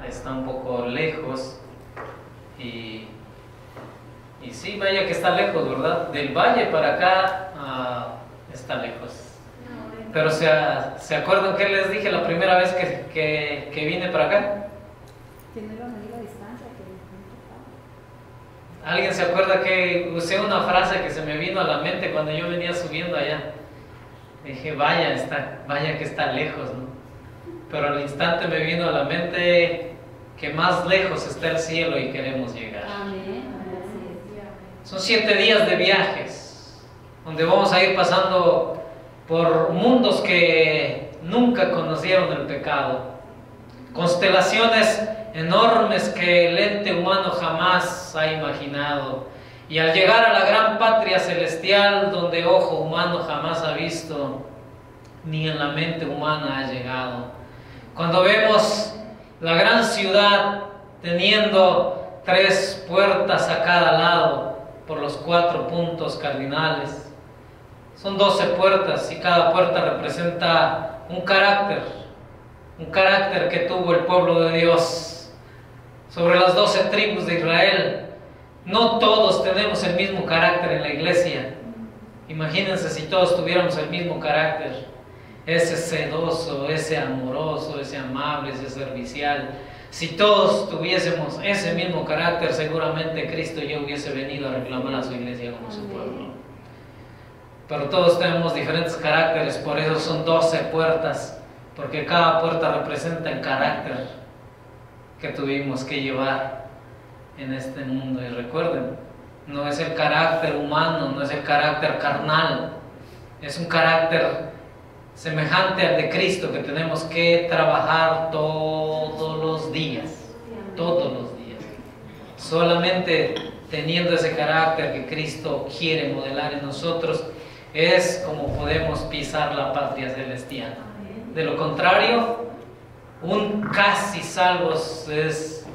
está un poco lejos y sí, vaya que está lejos, ¿verdad? Del valle para acá está lejos. Pero ¿se acuerdan que les dije la primera vez que vine para acá? Que no iba a medir la distancia. ¿Alguien se acuerda que usé una frase que se me vino a la mente cuando yo venía subiendo allá? Dije, vaya que está lejos, ¿no? Pero al instante me vino a la mente que más lejos está el cielo y queremos llegar. Amén. Son 7 días de viajes, donde vamos a ir pasando por mundos que nunca conocieron el pecado, constelaciones enormes que el ente humano jamás ha imaginado, y al llegar a la gran patria celestial, donde ojo humano jamás ha visto, ni en la mente humana ha llegado, cuando vemos la gran ciudad teniendo 3 puertas a cada lado por los 4 puntos cardinales, son 12 puertas y cada puerta representa un carácter que tuvo el pueblo de Dios. Sobre las 12 tribus de Israel, no todos tenemos el mismo carácter en la iglesia. Imagínense si todos tuviéramos el mismo carácter, ese sedoso, ese amoroso, ese amable, ese servicial. Si todos tuviésemos ese mismo carácter, seguramente Cristo ya hubiese venido a reclamar a su iglesia como su pueblo. Pero todos tenemos diferentes caracteres, por eso son 12 puertas, porque cada puerta representa el carácter que tuvimos que llevar en este mundo. Y recuerden, no es el carácter humano, no es el carácter carnal, es un carácter semejante al de Cristo que tenemos que trabajar todos los días. Solamente teniendo ese carácter que Cristo quiere modelar en nosotros es como podemos pisar la patria celestial. De lo contrario, un casi salvo es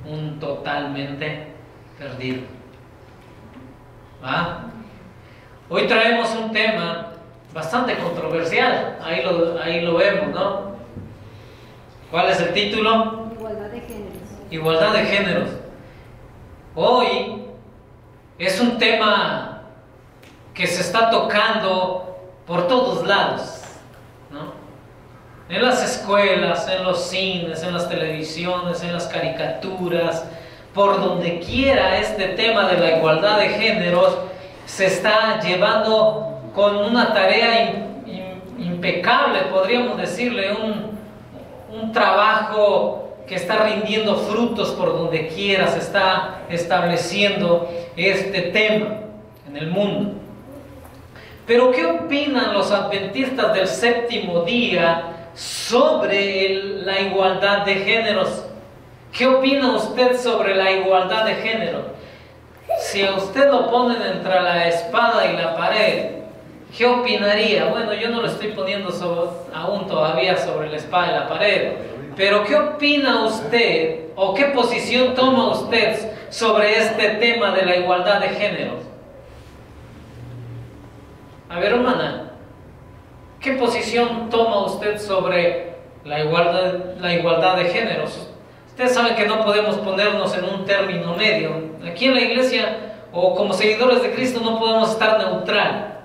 un totalmente perdido. ¿Va? Hoy traemos un tema bastante controversial, ahí lo vemos, ¿no? ¿Cuál es el título? Igualdad de géneros. Igualdad de géneros. Hoy es un tema que se está tocando por todos lados, ¿no? En las escuelas, en los cines, en las televisiones, en las caricaturas, por donde quiera este tema de la igualdad de géneros se está llevando con una tarea impecable, podríamos decirle, un trabajo que está rindiendo frutos por donde quiera, se está estableciendo este tema en el mundo. Pero ¿qué opinan los adventistas del séptimo día sobre la igualdad de géneros? ¿Qué opina usted sobre la igualdad de género? Si a usted lo ponen entre la espada y la pared, ¿qué opinaría? Bueno, yo no lo estoy poniendo aún todavía sobre la espada y la pared, pero ¿qué opina usted o qué posición toma usted sobre este tema de la igualdad de géneros? A ver, hermana, ¿qué posición toma usted sobre la igualdad de géneros? Ustedes saben que no podemos ponernos en un término medio. Aquí en la iglesia o como seguidores de Cristo no podemos estar neutral.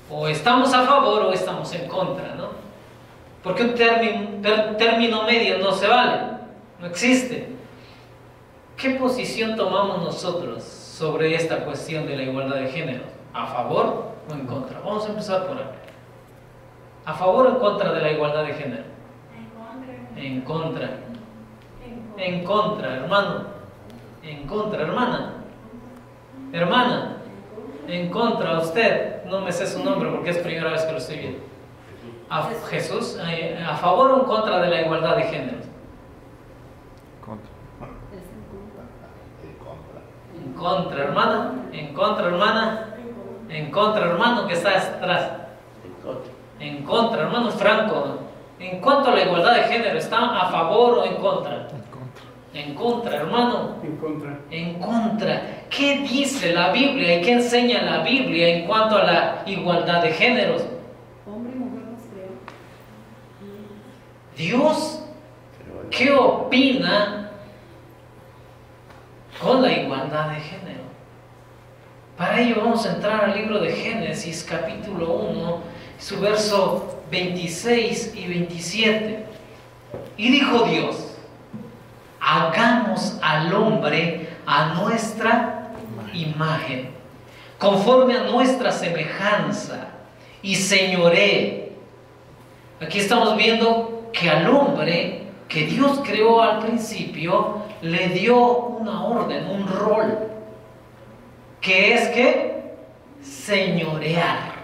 O estamos a favor o estamos en contra, ¿no? Porque un término medio no se vale, no existe. ¿Qué posición tomamos nosotros sobre esta cuestión de la igualdad de género? ¿A favor o en contra? Vamos a empezar por acá. ¿A favor o en contra de la igualdad de género? En contra. En contra, hermano. En contra, hermana. Hermana. En contra, usted. No me sé su nombre porque es primera vez que lo estoy viendo. Jesús. ¿A favor o en contra de la igualdad de género? En contra, hermana. En contra, hermana. En contra, hermano, que está atrás. En contra, hermano Franco. En cuanto a la igualdad de género, ¿está a favor o en contra? En contra, hermano. En contra. En contra. ¿Qué dice la Biblia y qué enseña la Biblia en cuanto a la igualdad de géneros? Hombre y mujer nos creó. Dios ¿Qué opina con la igualdad de género? Para ello vamos a entrar al libro de Génesis, capítulo 1, su verso 26 y 27. Y dijo Dios: hagamos al hombre a nuestra imagen, conforme a nuestra semejanza, y señoree. Aquí estamos viendo que al hombre que Dios creó al principio le dio una orden, un rol, que es que señorear.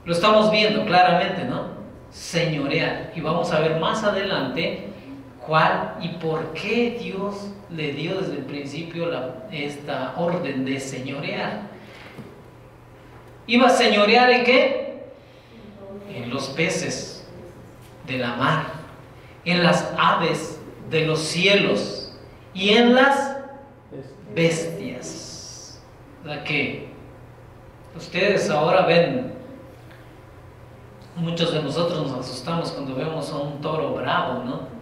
Lo estamos viendo claramente, ¿no? Señorear. Y vamos a ver más adelante cuál y por qué Dios le dio desde el principio esta orden de señorear. ¿Iba a señorear en qué? En los peces de la mar, en las aves de los cielos y en las bestias. La que ustedes ahora ven, muchos de nosotros nos asustamos cuando vemos a un toro bravo, ¿no?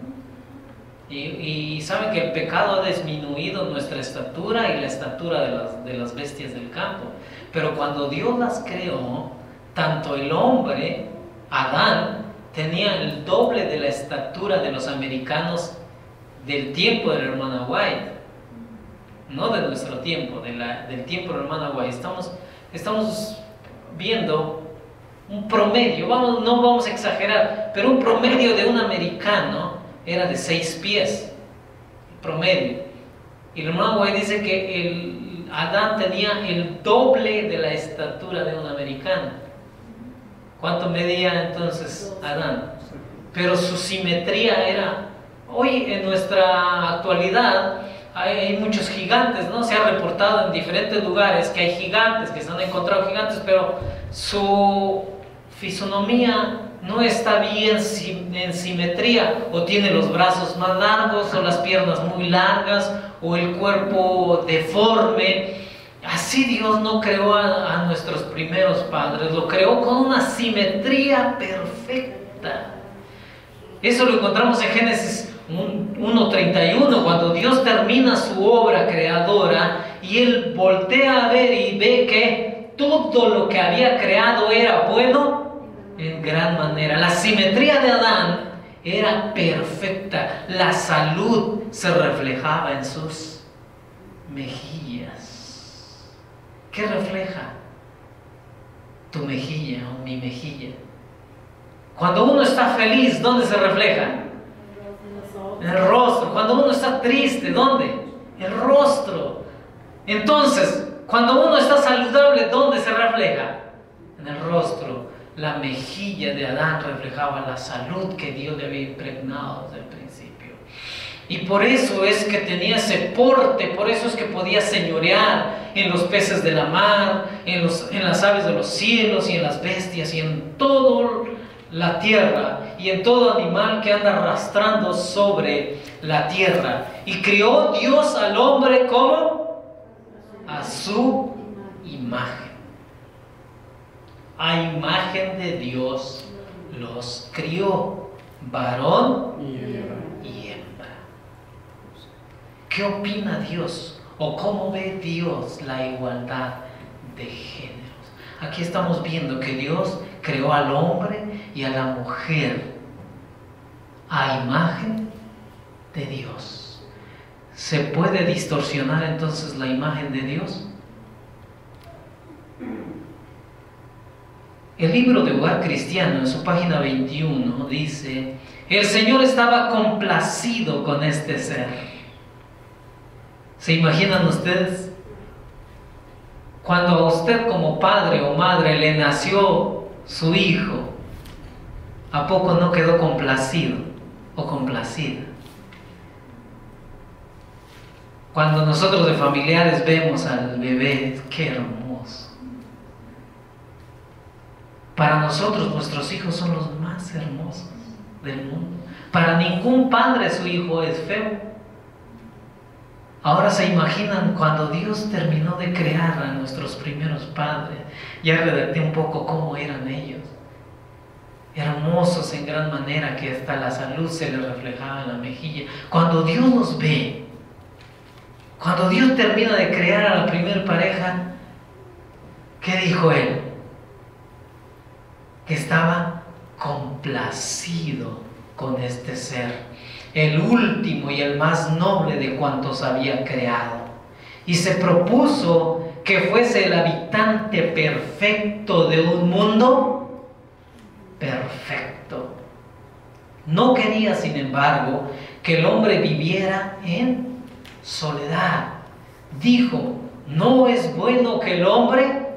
Y saben que el pecado ha disminuido nuestra estatura y la estatura de las bestias del campo. Pero cuando Dios las creó, tanto el hombre, Adán, tenía el doble de la estatura de los americanos del tiempo de la hermana White. No de nuestro tiempo, del tiempo de la hermana White. Estamos viendo un promedio, no vamos a exagerar, pero un promedio de un americano era de 6 pies, promedio. Y el hermano White dice que Adán tenía el doble de la estatura de un americano. ¿Cuánto medía entonces Adán? Pero su simetría era... Hoy en nuestra actualidad hay muchos gigantes, ¿no? Se ha reportado en diferentes lugares que hay gigantes, que se han encontrado gigantes, pero su fisonomía no está bien en simetría, o tiene los brazos más largos, o las piernas muy largas, o el cuerpo deforme. Así Dios no creó a nuestros primeros padres, lo creó con una simetría perfecta. Eso lo encontramos en Génesis 1:31, cuando Dios termina su obra creadora y Él voltea a ver y ve que todo lo que había creado era bueno en gran manera. La simetría de Adán era perfecta, la salud se reflejaba en sus mejillas. ¿Qué refleja tu mejilla o mi mejilla? Cuando uno está feliz, ¿dónde se refleja? En el rostro. Cuando uno está triste, ¿dónde? El rostro. Entonces, cuando uno está saludable, ¿dónde se refleja? En el rostro. La mejilla de Adán reflejaba la salud que Dios le había impregnado desde el principio. Y por eso es que tenía ese porte, por eso es que podía señorear en los peces de la mar, en las aves de los cielos y en las bestias y en toda la tierra y en todo animal que anda arrastrando sobre la tierra. Y crió Dios al hombre como a su imagen. A imagen de Dios los crió, varón y hembra. ¿Qué opina Dios? ¿O cómo ve Dios la igualdad de géneros? Aquí estamos viendo que Dios creó al hombre y a la mujer a imagen de Dios. ¿Se puede distorsionar entonces la imagen de Dios? El libro de Hogar Cristiano, en su página 21, dice: el Señor estaba complacido con este ser. ¿Se imaginan ustedes? Cuando a usted como padre o madre le nació su hijo, ¿a poco no quedó complacido o complacida? Cuando nosotros de familiares vemos al bebé, qué hermoso. Para nosotros nuestros hijos son los más hermosos del mundo. Para ningún padre su hijo es feo. Ahora se imaginan cuando Dios terminó de crear a nuestros primeros padres. Ya redacté un poco cómo eran ellos. hermosos en gran manera, que hasta la salud se les reflejaba en la mejilla. Cuando Dios los ve, cuando Dios termina de crear a la primera pareja, ¿qué dijo Él? Que estaba complacido con este ser, el último y el más noble de cuantos había creado, y se propuso que fuese el habitante perfecto de un mundo perfecto. No quería, sin embargo, que el hombre viviera en soledad. Dijo: no es bueno que el hombre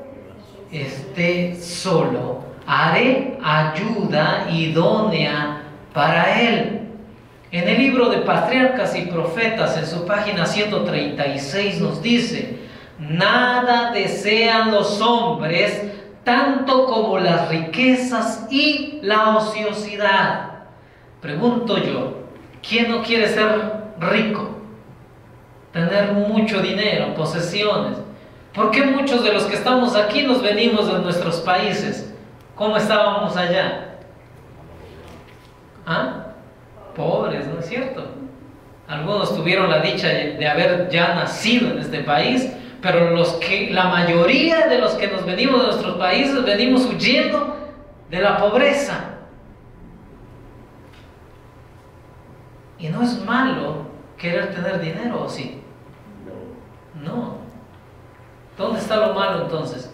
esté solo. Haré ayuda idónea para él. En el libro de Patriarcas y Profetas, en su página 136, nos dice: nada desean los hombres tanto como las riquezas y la ociosidad. Pregunto yo, ¿quién no quiere ser rico? Tener mucho dinero, posesiones. ¿Por qué muchos de los que estamos aquí nos venimos de nuestros países? ¿Cómo estábamos allá? ¿Ah? Pobres, ¿no es cierto? Algunos tuvieron la dicha de haber ya nacido en este país, pero la mayoría de los que nos venimos de nuestros países venimos huyendo de la pobreza. Y no es malo querer tener dinero, ¿o sí? No. ¿Dónde está lo malo entonces?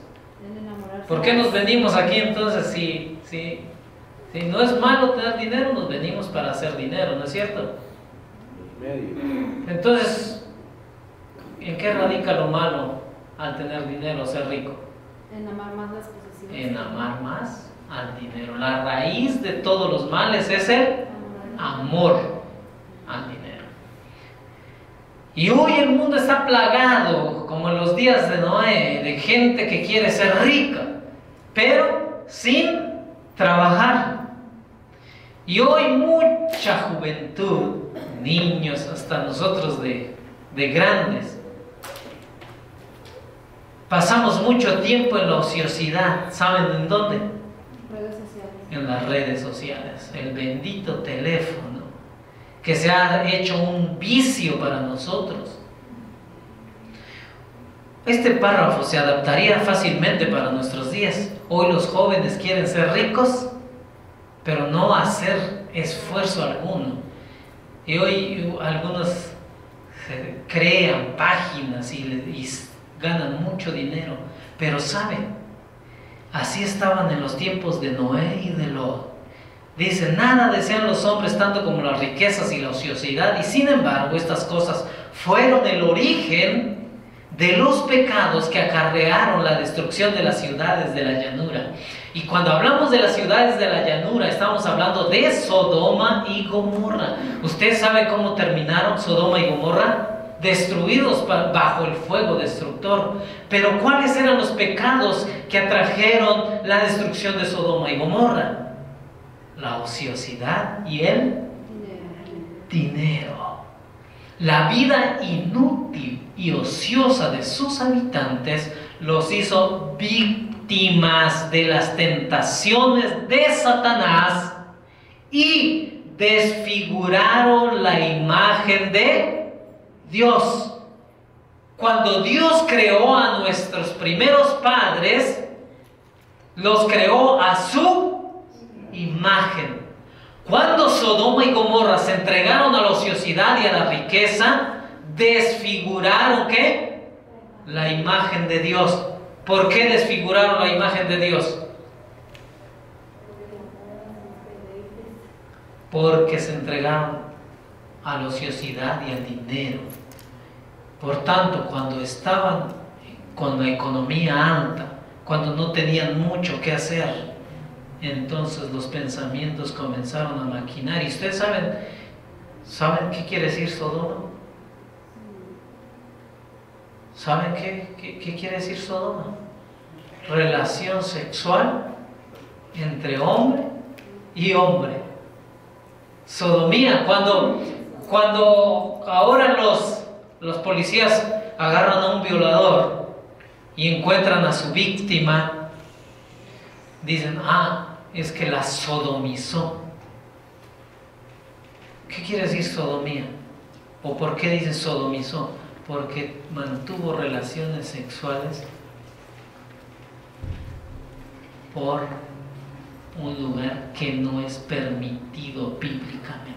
¿Por qué nos venimos aquí entonces si no es malo tener dinero? Nos venimos para hacer dinero, ¿no es cierto? Entonces, ¿en qué radica lo malo al tener dinero, ser rico? En amar más las posesiones. En amar más al dinero. La raíz de todos los males es el amor al dinero. Y hoy el mundo está plagado, como en los días de Noé, de gente que quiere ser rica, pero sin trabajar. Y hoy mucha juventud, niños, hasta nosotros de grandes, pasamos mucho tiempo en la ociosidad. ¿Saben en dónde? Redes sociales. En las redes sociales. El bendito teléfono, que se ha hecho un vicio para nosotros. Este párrafo se adaptaría fácilmente para nuestros días. Hoy los jóvenes quieren ser ricos, pero no hacer esfuerzo alguno. Y hoy algunos crean páginas y ganan mucho dinero. Pero ¿saben? Así estaban en los tiempos de Noé y de Lot. Dice: nada desean los hombres tanto como las riquezas y la ociosidad, y sin embargo estas cosas fueron el origen de los pecados que acarrearon la destrucción de las ciudades de la llanura. Y cuando hablamos de las ciudades de la llanura, estamos hablando de Sodoma y Gomorra. ¿Usted sabe cómo terminaron Sodoma y Gomorra? Destruidos bajo el fuego destructor. Pero ¿cuáles eran los pecados que atrajeron la destrucción de Sodoma y Gomorra? La ociosidad y el dinero. La vida inútil y ociosa de sus habitantes los hizo víctimas de las tentaciones de Satanás y desfiguraron la imagen de Dios. Cuando Dios creó a nuestros primeros padres, los creó a su imagen. Cuando Sodoma y Gomorra se entregaron a la ociosidad y a la riqueza, desfiguraron ¿qué? La imagen de Dios. ¿Por qué desfiguraron la imagen de Dios? Porque se entregaron a la ociosidad y al dinero. Por tanto, cuando estaban con la economía alta, cuando no tenían mucho que hacer, entonces los pensamientos comenzaron a maquinar. ¿Y ustedes saben qué quiere decir Sodoma? ¿Saben qué quiere decir Sodoma? Relación sexual entre hombre y hombre. Sodomía. Cuando ahora los policías agarran a un violador y encuentran a su víctima, dicen: es que la sodomizó. ¿Qué quiere decir sodomía? ¿O por qué dice sodomizó? Porque mantuvo relaciones sexuales por un lugar que no es permitido bíblicamente.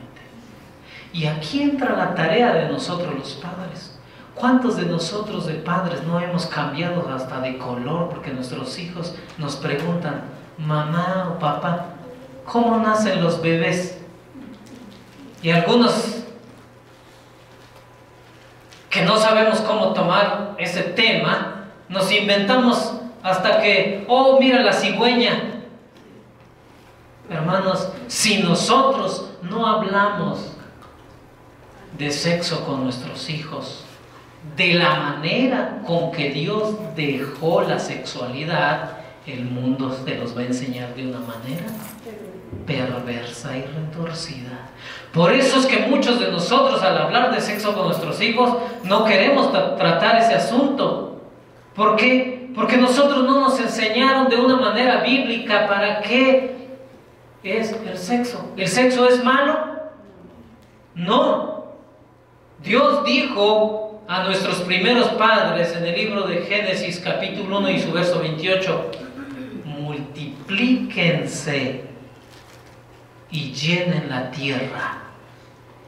Y aquí entra la tarea de nosotros los padres. ¿Cuántos de nosotros de padres no hemos cambiado hasta de color porque nuestros hijos nos preguntan, mamá o papá, ¿cómo nacen los bebés? Y algunos que no sabemos cómo tomar ese tema, nos inventamos hasta que, oh, mira la cigüeña. Hermanos, si nosotros no hablamos de sexo con nuestros hijos, de la manera con que Dios dejó la sexualidad, el mundo se los va a enseñar de una manera perversa y retorcida. Por eso es que muchos de nosotros, al hablar de sexo con nuestros hijos, no queremos tratar ese asunto. ¿Por qué? Porque nosotros no nos enseñaron de una manera bíblica para qué es el sexo. ¿El sexo es malo? No. Dios dijo a nuestros primeros padres en el libro de Génesis capítulo 1 y su verso 28, multiplíquense y llenen la tierra.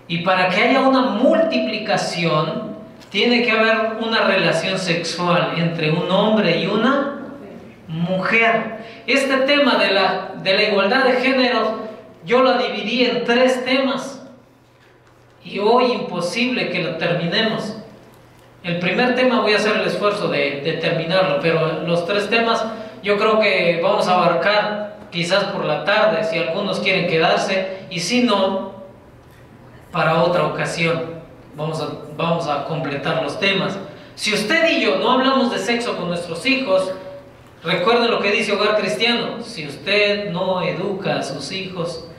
Y para que haya una multiplicación, tiene que haber una relación sexual entre un hombre y una mujer. Este tema de la igualdad de géneros, yo lo dividí en 3 temas. Y hoy imposible que lo terminemos. El primer tema voy a hacer el esfuerzo de terminarlo, pero los 3 temas yo creo que vamos a abarcar quizás por la tarde, si algunos quieren quedarse, y si no, para otra ocasión. Vamos a completar los temas. Si usted y yo no hablamos de sexo con nuestros hijos, recuerde lo que dice Hogar Cristiano: si usted no educa a sus hijos,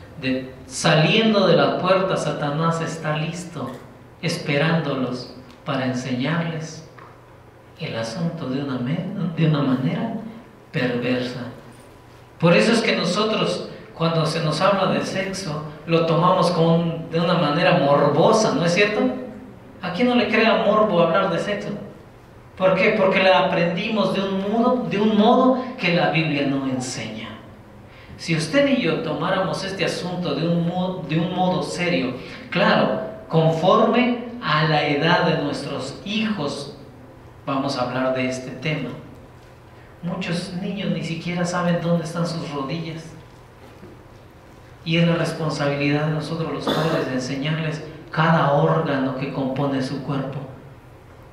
saliendo de la puerta, Satanás está listo, esperándolos para enseñarles el asunto de una manera perversa. Por eso es que nosotros, cuando se nos habla de sexo, lo tomamos de una manera morbosa, ¿no es cierto? ¿A quién no le crea morbo hablar de sexo? ¿Por qué? Porque la aprendimos de un modo que la Biblia no enseña. Si usted y yo tomáramos este asunto de un modo serio, claro, conforme a la edad de nuestros hijos, vamos a hablar de este tema. Muchos niños ni siquiera saben dónde están sus rodillas. Y es la responsabilidad de nosotros los padres de enseñarles cada órgano que compone su cuerpo.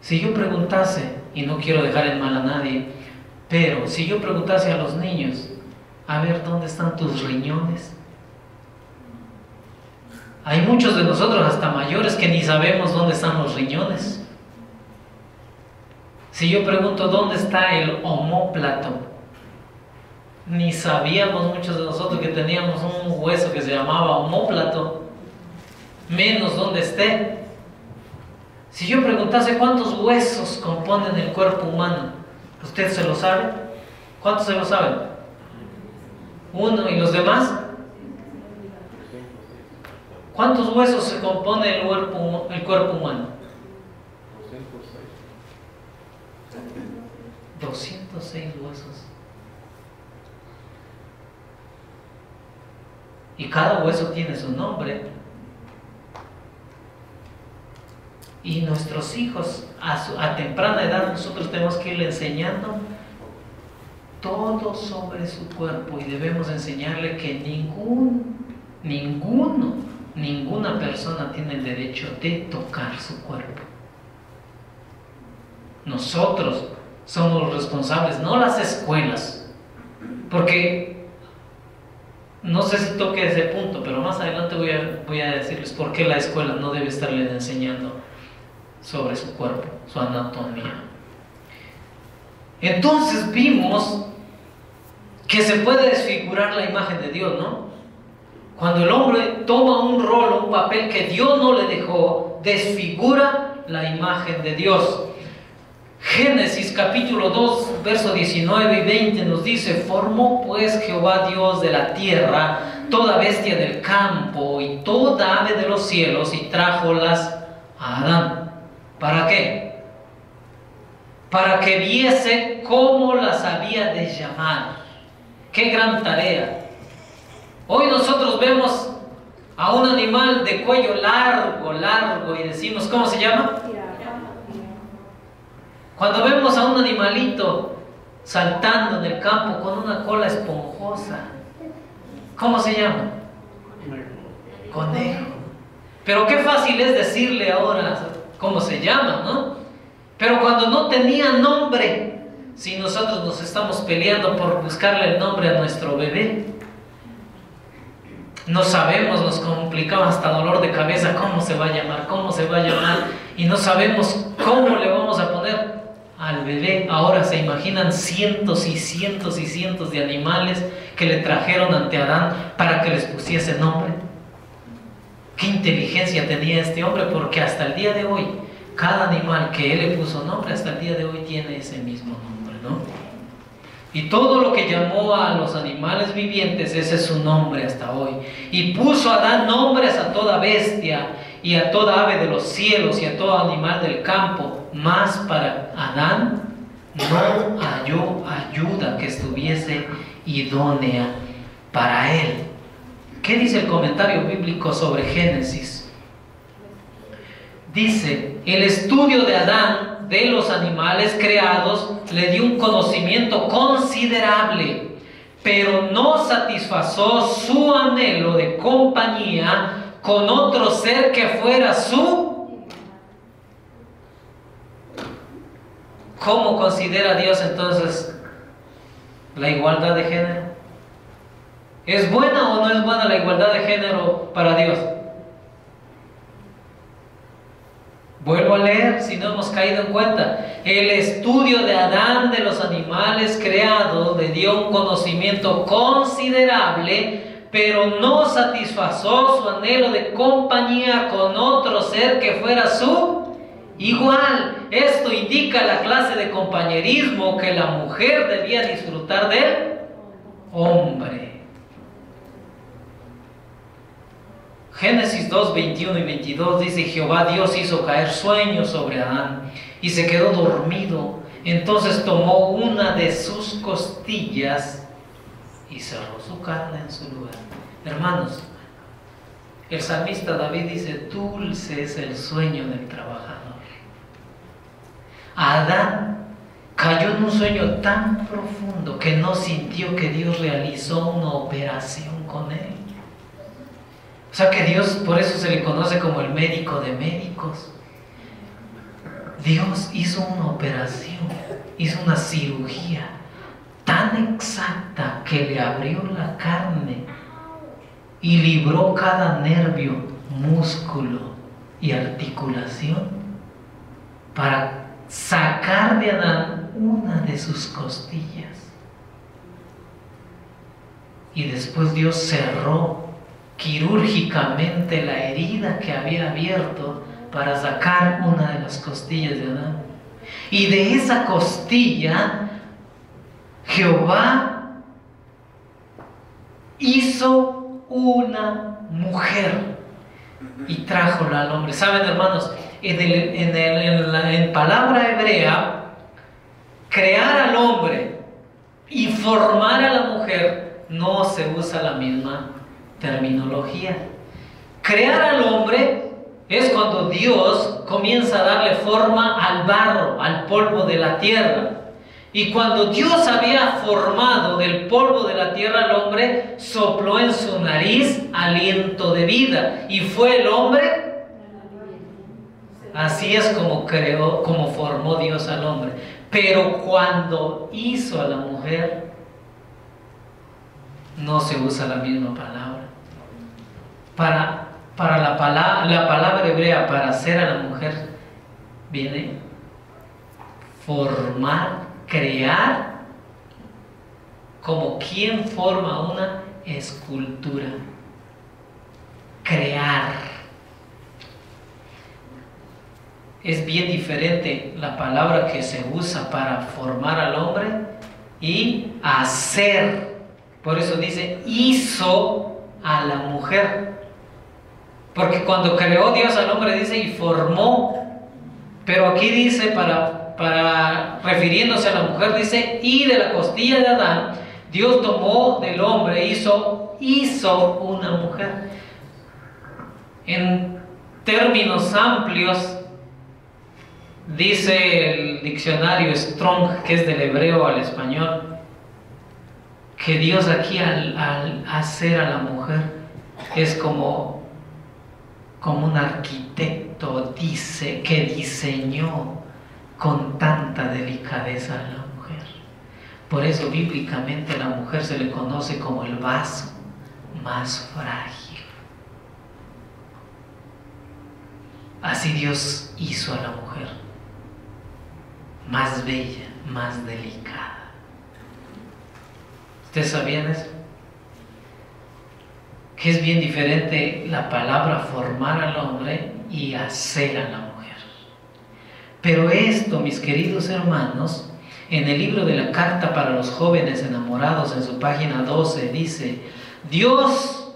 Si yo preguntase, y no quiero dejar en mal a nadie, pero si yo preguntase a los niños, a ver, ¿dónde están tus riñones? Hay muchos de nosotros, hasta mayores, que ni sabemos dónde están los riñones. Si yo pregunto, ¿dónde está el omóplato? Ni sabíamos muchos de nosotros que teníamos un hueso que se llamaba omóplato, menos dónde esté. Si yo preguntase cuántos huesos componen el cuerpo humano, ¿usted se lo sabe? ¿Cuántos se lo saben? 1, ¿y los demás? ¿Cuántos huesos se compone el cuerpo humano? 206 huesos. Y cada hueso tiene su nombre. Y nuestros hijos, a temprana edad, nosotros tenemos que irle enseñando todo sobre su cuerpo, y debemos enseñarle que ninguna persona tiene el derecho de tocar su cuerpo. Nosotros somos los responsables, no las escuelas, porque no sé si toque ese punto, pero más adelante voy a decirles por qué la escuela no debe estarles enseñando sobre su cuerpo, su anatomía. Entonces vimos que se puede desfigurar la imagen de Dios, ¿no? Cuando el hombre toma un rol, un papel que Dios no le dejó, desfigura la imagen de Dios. Génesis capítulo 2, verso 19 y 20 nos dice: formó pues Jehová Dios de la tierra toda bestia del campo y toda ave de los cielos, y trájolas a Adán. ¿Para qué? Para que viese cómo las había de llamar. ¡Qué gran tarea! Hoy nosotros vemos a un animal de cuello largo, y decimos, ¿cómo se llama? Cuando vemos a un animalito saltando en el campo con una cola esponjosa, ¿cómo se llama? Conejo. Pero qué fácil es decirle ahora cómo se llama, ¿no? Pero cuando no tenía nombre, si nosotros nos estamos peleando por buscarle el nombre a nuestro bebé, no sabemos, nos complicaba hasta dolor de cabeza cómo se va a llamar, y no sabemos cómo le vamos a poner al bebé. Ahora se imaginan cientos y cientos y cientos de animales que le trajeron ante Adán para que les pusiese nombre. Qué inteligencia tenía este hombre, porque hasta el día de hoy, cada animal que él le puso nombre, hasta el día de hoy tiene ese mismo nombre, ¿no? Y todo lo que llamó a los animales vivientes, ese es su nombre hasta hoy. Y puso a Adán nombres a toda bestia y a toda ave de los cielos y a todo animal del campo. Mas para Adán no halló ayuda que estuviese idónea para él. ¿Qué dice el comentario bíblico sobre Génesis? Dice: el estudio de Adán de los animales creados le dio un conocimiento considerable, pero no satisfazó su anhelo de compañía con otro ser que fuera su... ¿Cómo considera Dios entonces la igualdad de género? ¿Es buena o no es buena la igualdad de género para Dios? Vuelvo a leer, si no hemos caído en cuenta. El estudio de Adán de los animales creados le dio un conocimiento considerable, pero no satisfazó su anhelo de compañía con otro ser que fuera su igual. Esto indica la clase de compañerismo que la mujer debía disfrutar del hombre. Génesis 2, 21 y 22 dice: Jehová Dios hizo caer sueño sobre Adán y se quedó dormido. Entonces tomó una de sus costillas y cerró su carne en su lugar. Hermanos, el salmista David dice: dulce es el sueño del trabajador. Adán cayó en un sueño tan profundo que no sintió que Dios realizó una operación con él. O sea que Dios, por eso se le conoce como el médico de médicos. Dios hizo una operación, hizo una cirugía tan exacta que le abrió la carne y libró cada nervio, músculo y articulación para sacar de Adán una de sus costillas. Y después Dios cerró quirúrgicamente la herida que había abierto para sacar una de las costillas de Adán. Y de esa costilla Jehová hizo una mujer y trájola al hombre. Saben, hermanos, en palabra hebrea, crear al hombre y formar a la mujer no se usa la misma terminología. Crear al hombre es cuando Dios comienza a darle forma al barro, al polvo de la tierra. Y cuando Dios había formado del polvo de la tierra al hombre, sopló en su nariz aliento de vida, y fue el hombre. Así es como creó, como formó Dios al hombre. Pero cuando hizo a la mujer, no se usa la misma palabra. Para la palabra hebrea para hacer a la mujer viene formar, crear, como quien forma una escultura. Crear. es bien diferente la palabra que se usa para formar al hombre y hacer. Por eso dice, hizo a la mujer. Porque cuando creó Dios al hombre dice, y formó. Pero aquí dice, refiriéndose a la mujer, dice, y de la costilla de Adán, Dios tomó del hombre, hizo una mujer. En términos amplios, dice el diccionario Strong, que es del hebreo al español, que Dios aquí al hacer a la mujer es como un arquitecto que diseñó con tanta delicadeza a la mujer. Por eso bíblicamente a la mujer se le conoce como el vaso más frágil. Así Dios hizo a la mujer, más bella, más delicada. ¿Ustedes sabían eso? Que es bien diferente la palabra formar al hombre y hacer a la mujer. Pero esto, mis queridos hermanos, en el libro de la Carta para los Jóvenes Enamorados, en su página 12, dice, Dios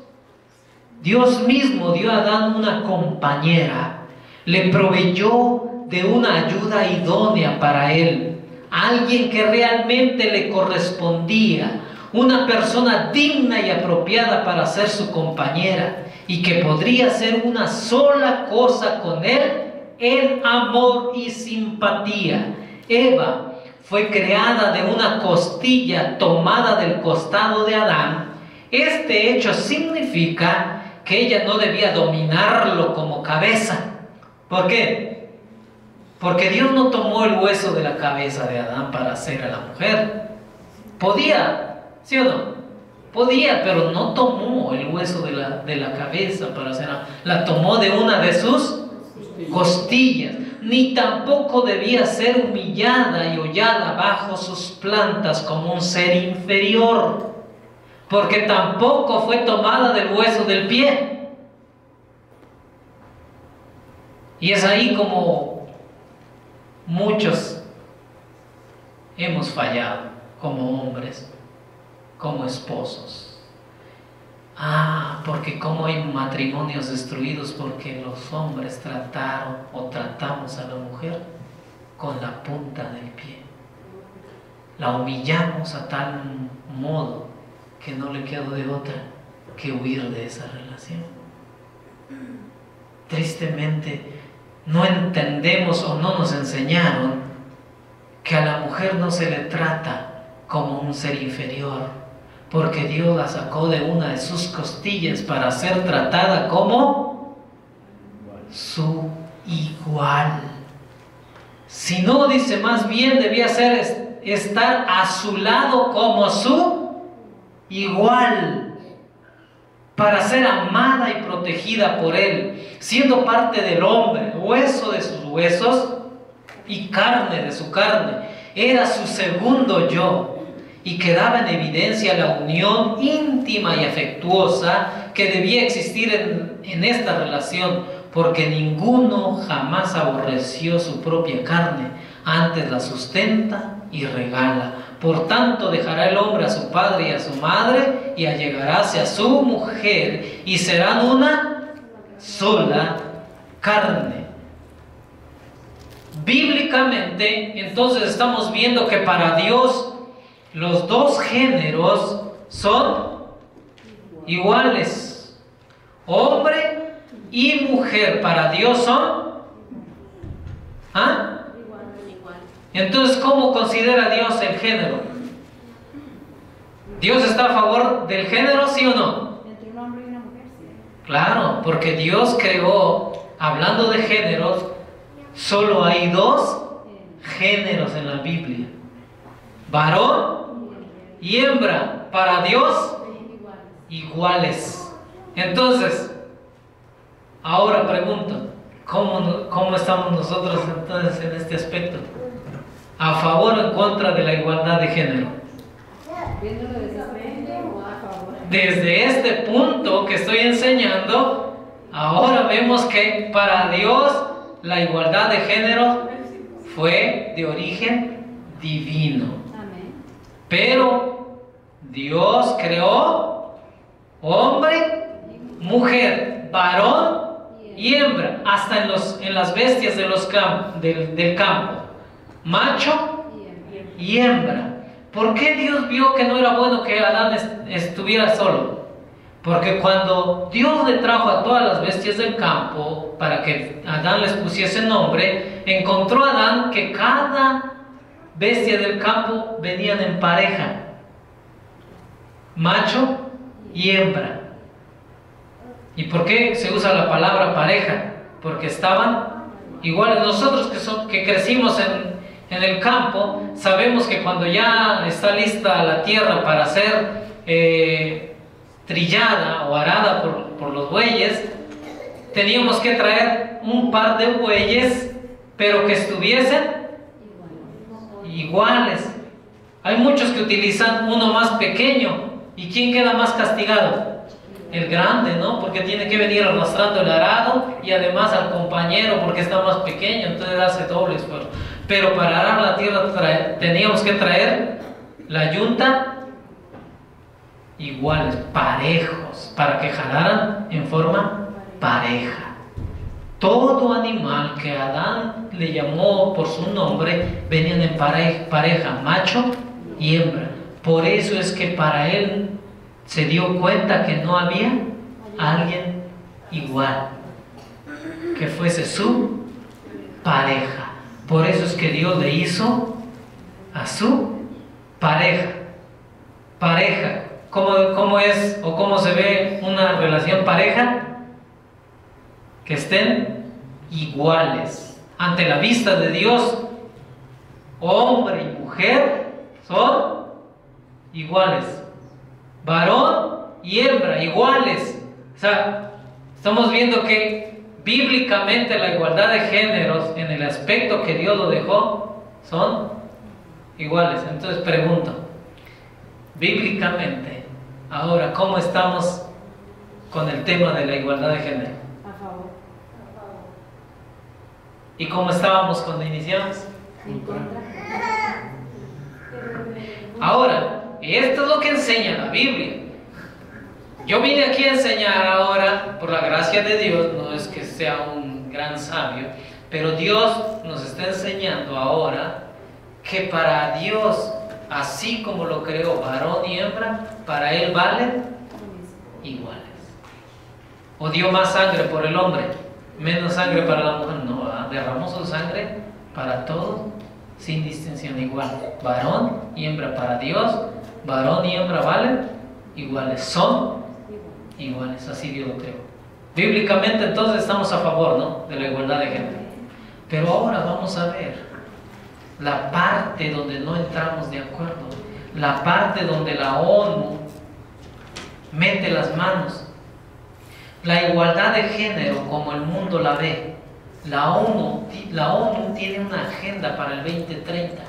mismo dio a Adán una compañera, le proveyó de una ayuda idónea para él, alguien que realmente le correspondía, una persona digna y apropiada para ser su compañera y que podría hacer una sola cosa con él en amor y simpatía. Eva fue creada de una costilla tomada del costado de Adán. Este hecho significa que ella no debía dominarlo como cabeza. ¿Por qué? Porque Dios no tomó el hueso de la cabeza de Adán para hacer a la mujer. Podía, ¿sí o no? Podía, pero no tomó el hueso de la cabeza para hacerla. La tomó de una de sus costillas. Ni tampoco debía ser humillada y hollada bajo sus plantas como un ser inferior, porque tampoco fue tomada del hueso del pie. Y es ahí como muchos hemos fallado como hombres, como esposos. Porque como hay matrimonios destruidos porque los hombres trataron o tratamos a la mujer con la punta del pie. La humillamos a tal modo que no le quedó de otra que huir de esa relación. Tristemente no entendemos o no nos enseñaron que a la mujer no se le trata como un ser inferior, porque Dios la sacó de una de sus costillas para ser tratada como su igual. Si no, dice, más bien debía ser estar a su lado como su igual, para ser amada y protegida por él, siendo parte del hombre, hueso de sus huesos y carne de su carne. Era su segundo yo. Y quedaba en evidencia la unión íntima y afectuosa que debía existir en esta relación, porque ninguno jamás aborreció su propia carne, antes la sustenta y regala. Por tanto dejará el hombre a su padre y a su madre, y allegaráse a su mujer, y serán una sola carne. Bíblicamente, entonces estamos viendo que para Dios los dos géneros son iguales. Hombre y mujer para Dios son Entonces, ¿cómo considera Dios el género? ¿Dios está a favor del género, sí o no? Entre un hombre y una mujer, sí. Claro, porque Dios creó, hablando de géneros, solo hay dos géneros en la Biblia: varón y hembra. Para Dios, iguales. Entonces, ahora pregunto, ¿cómo estamos nosotros entonces en este aspecto? ¿A favor o en contra de la igualdad de género? Viéndolo desde ese punto, o a favor. Desde este punto que estoy enseñando, ahora vemos que para Dios la igualdad de género fue de origen divino. Amén. Pero Dios creó hombre, mujer, varón y hembra, hasta en las bestias de del campo, macho y hembra. ¿Por qué Dios vio que no era bueno que Adán estuviera solo? Porque cuando Dios le trajo a todas las bestias del campo para que Adán les pusiese nombre, encontró a Adán que cada bestia del campo venían en pareja, macho y hembra. ¿Y por qué se usa la palabra pareja? Porque estaban iguales. Nosotros que crecimos en el campo, sabemos que cuando ya está lista la tierra para ser trillada o arada por los bueyes, teníamos que traer un par de bueyes, pero que estuviesen iguales. Hay muchos que utilizan uno más pequeño. ¿Y quién queda más castigado? El grande, ¿no? Porque tiene que venir arrastrando el arado y además al compañero porque está más pequeño, entonces hace doble esfuerzo. Pero para arar la tierra teníamos que traer la yunta iguales, parejos, para que jalaran en forma pareja. Todo animal que Adán le llamó por su nombre venían en pareja, macho y hembra. Por eso es que para él se dio cuenta que no había alguien igual que fuese su pareja. Por eso es que Dios le hizo a su pareja. Pareja. ¿Cómo es o cómo se ve una relación pareja? Que estén iguales ante la vista de Dios. Hombre y mujer son iguales. Varón y hembra iguales. O sea, estamos viendo que bíblicamente la igualdad de géneros en el aspecto que Dios lo dejó son iguales. Entonces pregunto, bíblicamente, ahora, ¿cómo estamos con el tema de la igualdad de género? A favor. ¿Y cómo estábamos cuando iniciamos? En contra. Ahora, esto es lo que enseña la Biblia. Yo vine aquí a enseñar ahora, por la gracia de Dios, no es que sea un gran sabio, pero Dios nos está enseñando ahora que para Dios, así como lo creó varón y hembra, para Él valen iguales. ¿O dio más sangre por el hombre, menos sangre para la mujer? No, derramó su sangre para todos, sin distinción, igual. Varón y hembra para Dios, varón y hembra valen iguales, son iguales, así Dios lo creó. Bíblicamente entonces estamos a favor, ¿no?, de la igualdad de género. Pero ahora vamos a ver la parte donde no entramos de acuerdo, la parte donde la ONU mete las manos. La igualdad de género como el mundo la ve, la ONU tiene una agenda para el 2030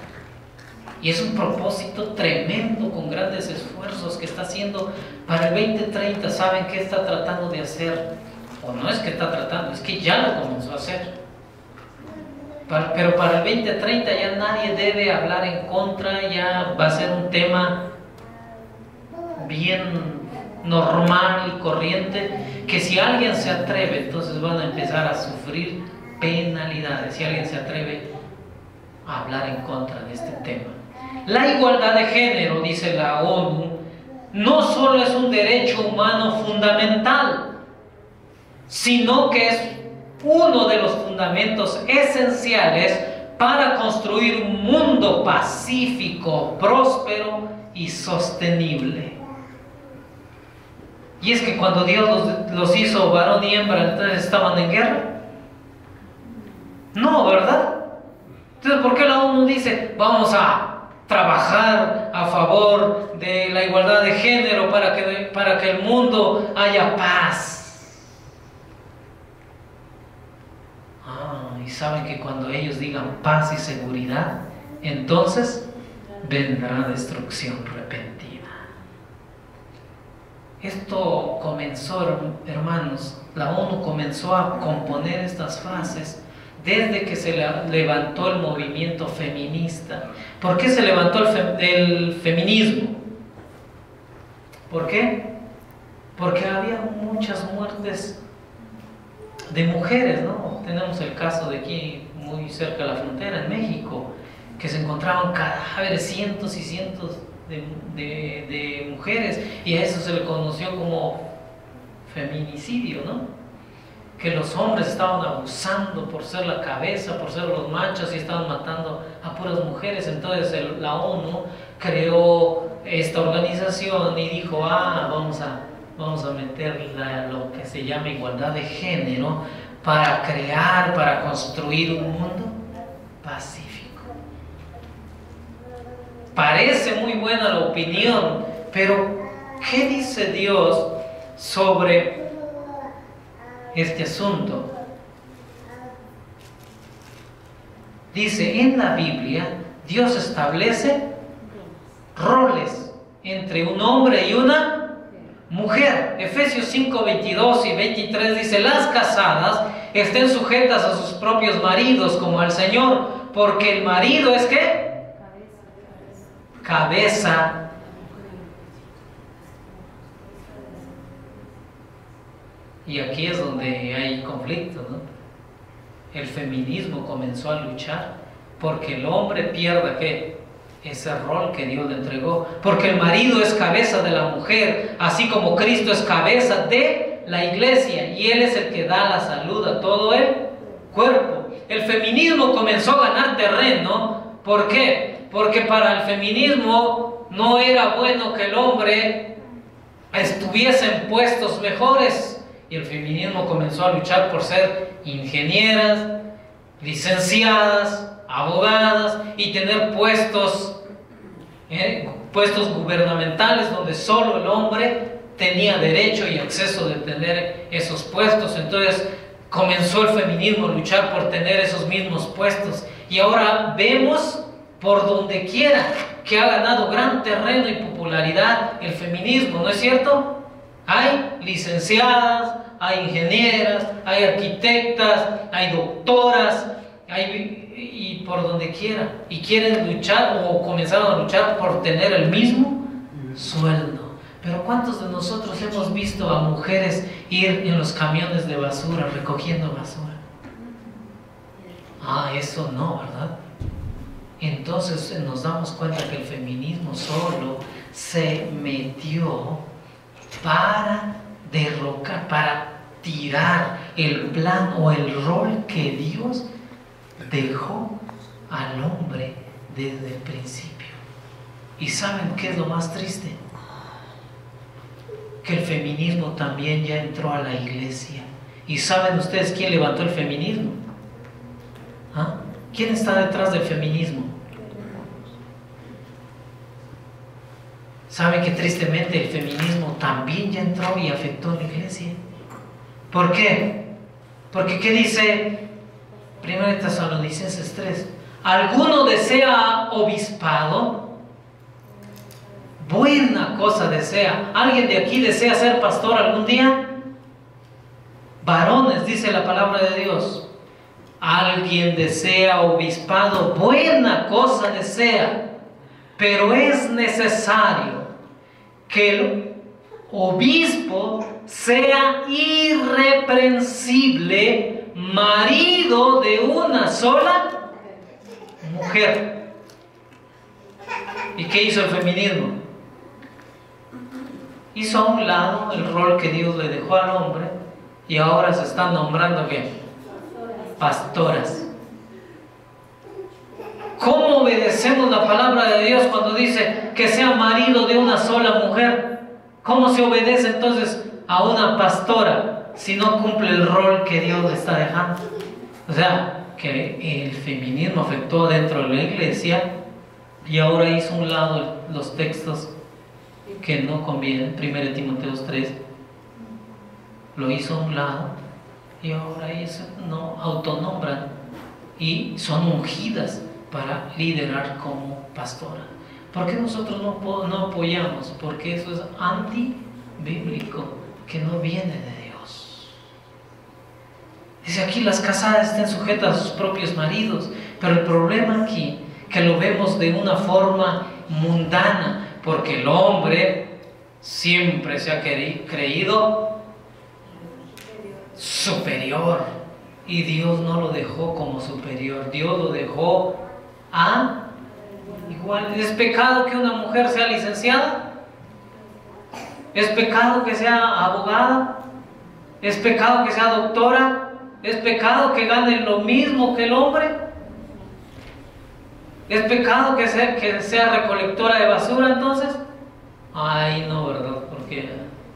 y es un propósito tremendo con grandes esfuerzos que está haciendo para el 2030. ¿Saben qué está tratando de hacer? O no es que está tratando, es que ya lo comenzó a hacer. Pero para el 2030 ya nadie debe hablar en contra, ya va a ser un tema bien normal y corriente, que si alguien se atreve, entonces van a empezar a sufrir penalidades, si alguien se atreve a hablar en contra de este tema. La igualdad de género, dice la ONU, no solo es un derecho humano fundamental, sino que es uno de los fundamentos esenciales para construir un mundo pacífico, próspero y sostenible. Y es que cuando Dios los hizo varón y hembra, entonces estaban en guerra. No, ¿verdad? Entonces, ¿por qué la ONU dice vamos a trabajar a favor de la igualdad de género para que el mundo haya paz? Y saben que cuando ellos digan paz y seguridad, entonces vendrá destrucción repentina. Esto comenzó, hermanos, la ONU comenzó a componer estas frases desde que se levantó el movimiento feminista. ¿Por qué se levantó el feminismo? ¿Por qué? Porque había muchas muertes de mujeres, ¿no? Tenemos el caso de aquí, muy cerca de la frontera, en México, que se encontraban cadáveres, cientos y cientos de mujeres, y a eso se le conoció como feminicidio, ¿no? Que los hombres estaban abusando por ser la cabeza, por ser los machos, y estaban matando a puras mujeres. Entonces la ONU creó esta organización y dijo, vamos a meter lo que se llama igualdad de género para construir un mundo pacífico. Parece muy buena la opinión, pero ¿qué dice Dios sobre este asunto? Dice, en la Biblia Dios establece roles entre un hombre y una mujer. Efesios 5, 22 y 23 dice, las casadas estén sujetas a sus propios maridos como al Señor, porque el marido es ¿qué? Cabeza. Y aquí es donde hay conflicto, ¿no? El feminismo comenzó a luchar porque el hombre pierda ¿qué? Ese rol que Dios le entregó, porque el marido es cabeza de la mujer, así como Cristo es cabeza de la iglesia, y Él es el que da la salud a todo el cuerpo. El feminismo comenzó a ganar terreno. ¿Por qué? Porque para el feminismo no era bueno que el hombre estuviese en puestos mejores, y el feminismo comenzó a luchar por ser ingenieras, licenciadas, abogadas y tener puestos gubernamentales donde solo el hombre tenía derecho y acceso de tener esos puestos. Entonces comenzó el feminismo a luchar por tener esos mismos puestos, y ahora vemos por donde quiera que ha ganado gran terreno y popularidad el feminismo, ¿no es cierto? Hay licenciadas, hay ingenieras, hay arquitectas, hay doctoras, y por donde quiera, y quieren luchar o comenzaron a luchar por tener el mismo sueldo. Pero ¿cuántos de nosotros hemos visto a mujeres ir en los camiones de basura recogiendo basura? Eso no, ¿verdad? Entonces nos damos cuenta que el feminismo solo se metió para derrocar, para tirar el plan o el rol que Dios dejó al hombre desde el principio. ¿Y saben qué es lo más triste? Que el feminismo también ya entró a la iglesia. ¿Y saben ustedes quién levantó el feminismo? ¿Quién está detrás del feminismo? ¿Saben que tristemente el feminismo también ya entró y afectó a la iglesia? ¿Por qué? Porque ¿qué dice 1 Tesalonicenses 3? ¿Alguno desea obispado? Buena cosa desea. ¿Alguien de aquí desea ser pastor algún día? Varones, dice la palabra de Dios. Alguien desea obispado, buena cosa desea, pero es necesario que el obispo sea irreprensible, marido de una sola mujer. ¿Y qué hizo el feminismo? Hizo a un lado el rol que Dios le dejó al hombre, y ahora se están nombrando ¿qué? Pastoras. ¿Cómo obedecemos la palabra de Dios cuando dice que sea marido de una sola mujer? ¿Cómo se obedece entonces a una pastora si no cumple el rol que Dios le está dejando? O sea, que el feminismo afectó dentro de la iglesia, y ahora hizo a un lado los textos que no convienen. 1 Timoteo 3 lo hizo a un lado, y ahora ellos no autonombran y son ungidas para liderar como pastora. ¿Por qué nosotros no apoyamos? Porque eso es antibíblico, que no viene de Dios. Dice aquí, las casadas estén sujetas a sus propios maridos. Pero el problema aquí, que lo vemos de una forma mundana, porque el hombre siempre se ha creído superior, y Dios no lo dejó como superior, Dios lo dejó a igual. ¿Es pecado que una mujer sea licenciada? ¿Es pecado que sea abogada? ¿Es pecado que sea doctora? ¿Es pecado que gane lo mismo que el hombre? ¿Es pecado que sea recolectora de basura entonces? Ay, no, ¿verdad? Porque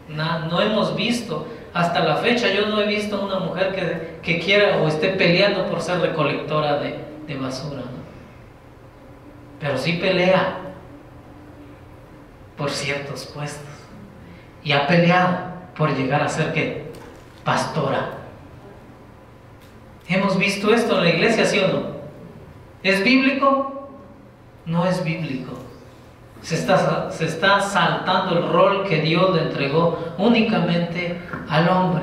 no hemos visto, hasta la fecha yo no he visto una mujer que quiera o esté peleando por ser recolectora de basura, ¿no? Pero sí pelea por ciertos puestos. Y ha peleado por llegar a ser, ¿qué? Pastora. ¿Hemos visto esto en la iglesia, sí o no? ¿Es bíblico? No es bíblico. Se está saltando el rol que Dios le entregó únicamente al hombre.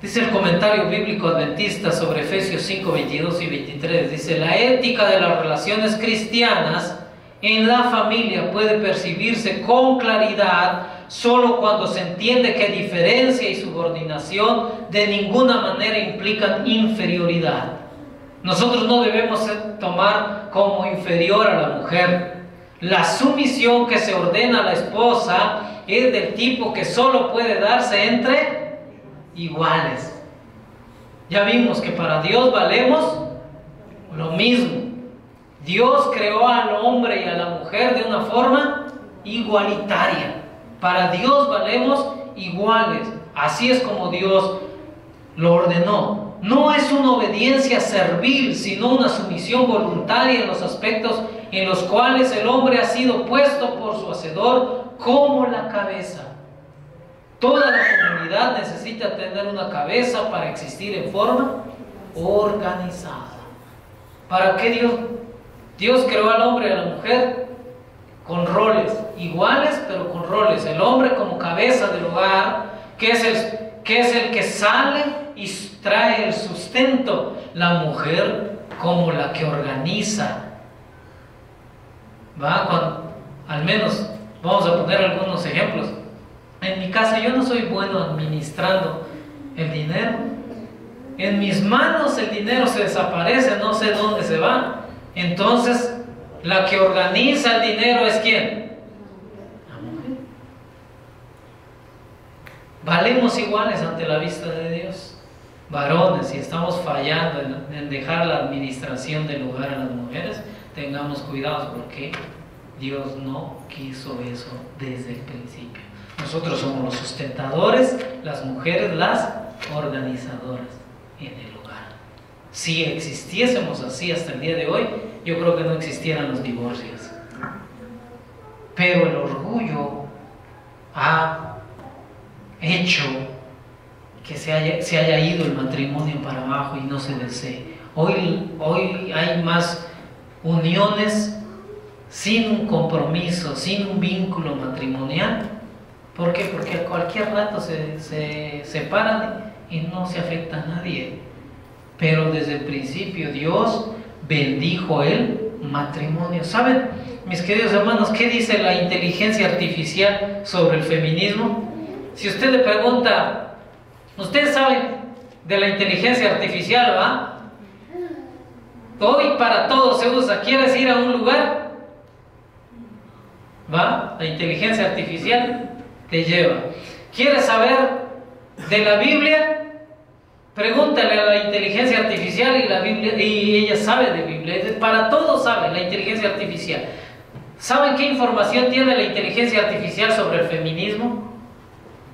Dice el comentario bíblico adventista sobre Efesios 5, 22 y 23. Dice, la ética de las relaciones cristianas en la familia puede percibirse con claridad solo cuando se entiende que diferencia y subordinación de ninguna manera implican inferioridad. Nosotros no debemos tomar como inferior a la mujer. La sumisión que se ordena a la esposa es del tipo que solo puede darse entre iguales. Ya vimos que para Dios valemos lo mismo. Dios creó al hombre y a la mujer de una forma igualitaria. Para Dios valemos iguales. Así es como Dios lo ordenó. No es una obediencia servil, sino una sumisión voluntaria en los aspectos en los cuales el hombre ha sido puesto por su hacedor como la cabeza. Toda la comunidad necesita tener una cabeza para existir en forma organizada. ¿Para qué Dios creó al hombre y a la mujer? Con roles iguales, pero con roles. El hombre como cabeza del hogar, que es el que sale y trae el sustento. La mujer como la que organiza. Al menos vamos a poner algunos ejemplos. En mi casa yo no soy bueno administrando el dinero. En mis manos el dinero se desaparece, no sé dónde se va. Entonces, la que organiza el dinero es ¿quién? La mujer. Valemos iguales ante la vista de Dios. Varones, si estamos fallando en dejar la administración del hogar a las mujeres, tengamos cuidado porque Dios no quiso eso desde el principio. Nosotros somos los sustentadores, las mujeres las organizadoras en el hogar. Si existiésemos así hasta el día de hoy, yo creo que no existieran los divorcios. Pero el orgullo ha hecho que se haya ido el matrimonio para abajo y no se desee. Hoy hay más uniones sin un compromiso, sin un vínculo matrimonial. ¿Por qué? Porque a cualquier rato se separan y no se afecta a nadie. Pero desde el principio Dios bendijo el matrimonio. ¿Saben, mis queridos hermanos, qué dice la inteligencia artificial sobre el feminismo? Si usted le pregunta, ¿ustedes saben de la inteligencia artificial, va? Hoy para todo se usa. ¿Quieres ir a un lugar? ¿Va? La inteligencia artificial te lleva. ¿Quieres saber de la Biblia? Pregúntale a la inteligencia artificial y la Biblia, y ella sabe de Biblia. Para todo sabe la inteligencia artificial. ¿Saben qué información tiene la inteligencia artificial sobre el feminismo?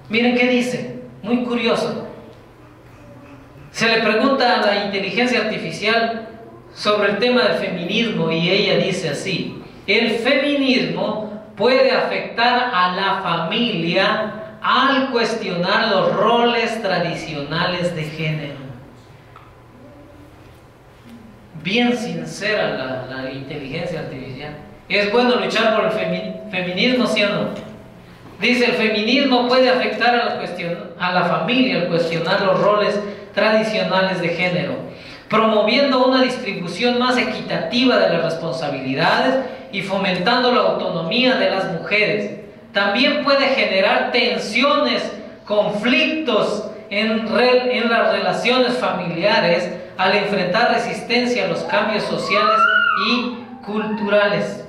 Miren qué dice, muy curioso. Se le pregunta a la inteligencia artificial sobre el tema del feminismo y ella dice así: el feminismo puede afectar a la familia al cuestionar los roles tradicionales de género. Bien sincera la inteligencia artificial. ¿Es bueno luchar por el feminismo, sí o no? Dice, el feminismo puede afectar a la familia al cuestionar los roles tradicionales de género, promoviendo una distribución más equitativa de las responsabilidades y fomentando la autonomía de las mujeres. También puede generar tensiones, conflictos en las relaciones familiares al enfrentar resistencia a los cambios sociales y culturales.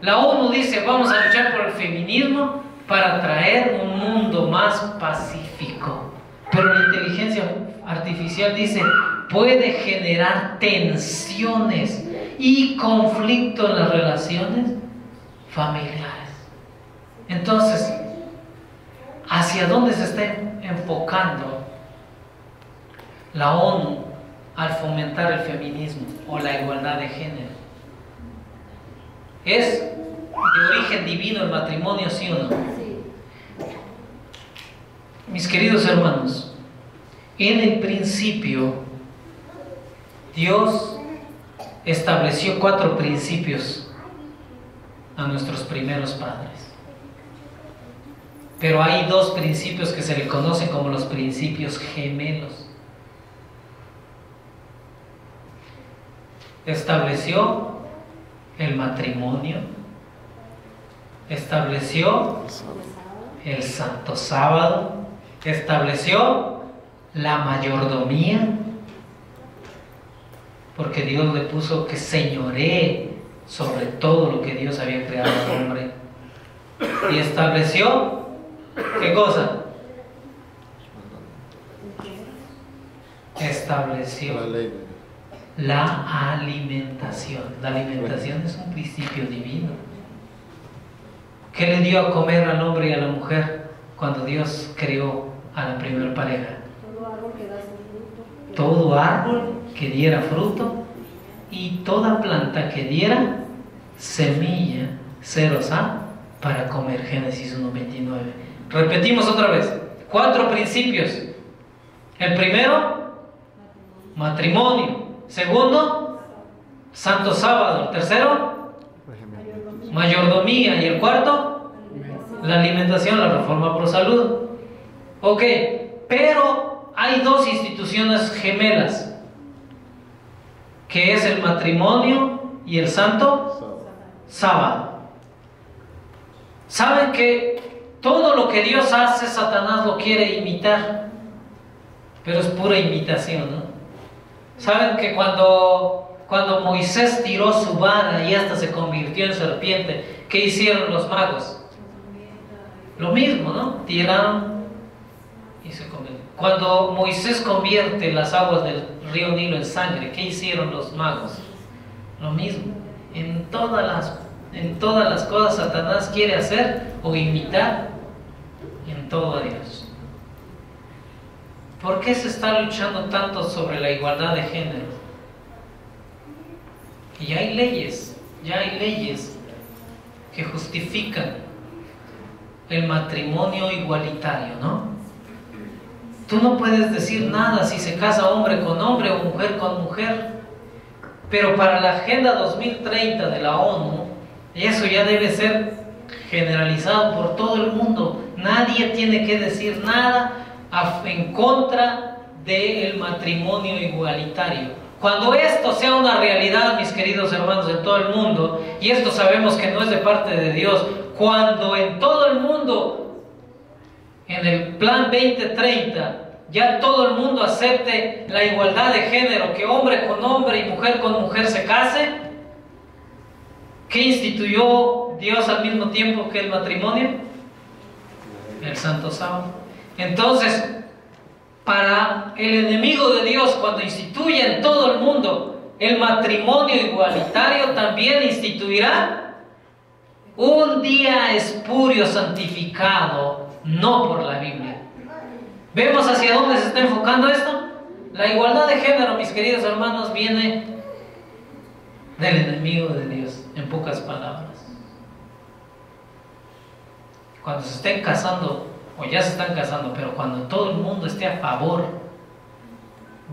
La ONU dice: vamos a luchar por el feminismo para traer un mundo más pacífico. Pero la inteligencia artificial dice: puede generar tensiones y conflicto en las relaciones familiares. Entonces, ¿hacia dónde se está enfocando la ONU al fomentar el feminismo o la igualdad de género? ¿Es de origen divino el matrimonio, sí o no? Sí. Mis queridos hermanos, en el principio Dios estableció 4 principios a nuestros primeros padres. Pero hay 2 principios que se le conocen como los principios gemelos. Estableció el matrimonio, estableció el santo sábado, estableció la mayordomía, porque Dios le puso que señoree sobre todo lo que Dios había creado al hombre. Y estableció, ¿qué cosa? Estableció la alimentación. La alimentación es un principio divino. ¿Qué le dio a comer al hombre y a la mujer cuando Dios creó a la primera pareja? Todo árbol que da su fruto. Todo árbol que diera fruto y toda planta que diera semilla, cerosá, para comer. Génesis 1:29. Repetimos otra vez. 4 principios. El primero, matrimonio. Segundo, santo sábado. El tercero, mayordomía. Y el cuarto, la alimentación, la reforma por salud. Ok, pero hay 2 instituciones gemelas, que es el matrimonio y el santo sábado. ¿Saben que todo lo que Dios hace, Satanás lo quiere imitar? Pero es pura imitación, ¿no? ¿Saben que cuando Moisés tiró su vara y hasta se convirtió en serpiente, qué hicieron los magos? Lo mismo, ¿no? Tiraron y se convirtió. Cuando Moisés convierte las aguas del río Nilo en sangre, ¿qué hicieron los magos? Lo mismo. En todas las cosas Satanás quiere hacer o imitar en todo a Dios. ¿Por qué se está luchando tanto sobre la igualdad de género? Y ya hay leyes que justifican el matrimonio igualitario, ¿no? Tú no puedes decir nada si se casa hombre con hombre o mujer con mujer, pero para la Agenda 2030 de la ONU, eso ya debe ser generalizado por todo el mundo. Nadie tiene que decir nada en contra del matrimonio igualitario. Cuando esto sea una realidad, mis queridos hermanos, en todo el mundo, y esto sabemos que no es de parte de Dios, cuando en todo el mundo, en el plan 2030, ya todo el mundo acepte la igualdad de género, que hombre con hombre y mujer con mujer se case, ¿qué instituyó Dios al mismo tiempo que el matrimonio? El santo sábado. Entonces, para el enemigo de Dios, cuando instituya en todo el mundo el matrimonio igualitario, también instituirá un día espurio santificado, no por la Biblia. ¿Vemos hacia dónde se está enfocando esto? La igualdad de género, mis queridos hermanos, viene del enemigo de Dios, en pocas palabras. Cuando se estén casando, o ya se están casando, pero cuando todo el mundo esté a favor,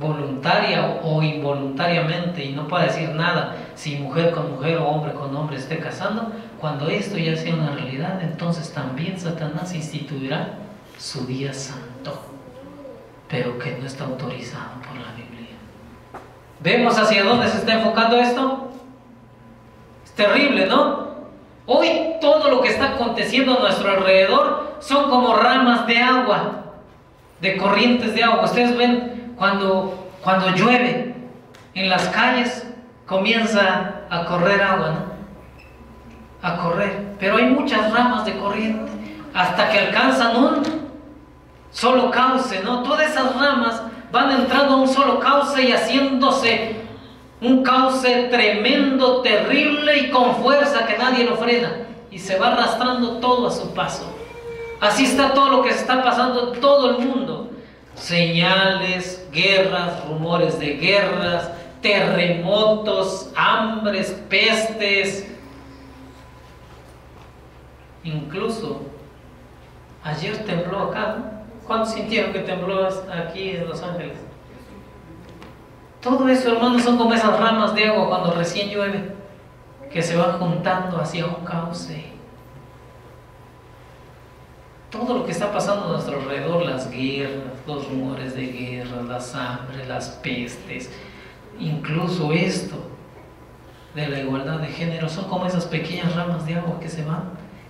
voluntaria o involuntariamente, y no pueda decir nada si mujer con mujer o hombre con hombre esté casando, cuando esto ya sea una realidad, entonces también Satanás instituirá su día santo. pero que no está autorizado por la Biblia. ¿Vemos hacia dónde se está enfocando esto? Es terrible, ¿no? Hoy todo lo que está aconteciendo a nuestro alrededor son como ramas de agua, de corrientes de agua. Ustedes ven cuando llueve en las calles, comienza a correr agua, ¿no? A correr, pero hay muchas ramas de corriente hasta que alcanzan un solo cauce, ¿no? Todas esas ramas van entrando a un solo cauce y haciéndose un cauce tremendo, terrible y con fuerza que nadie lo frena, y se va arrastrando todo a su paso. Así está todo lo que se está pasando en todo el mundo: señales, guerras, rumores de guerras, terremotos, hambres, pestes. Incluso ayer tembló acá, ¿no? ¿Cuántos sintieron que tembló aquí en Los Ángeles? Todo eso, hermanos, son como esas ramas de agua cuando recién llueve, que se van juntando hacia un cauce. Todo lo que está pasando a nuestro alrededor, las guerras, los rumores de guerra, las hambres, las pestes, incluso esto de la igualdad de género, son como esas pequeñas ramas de agua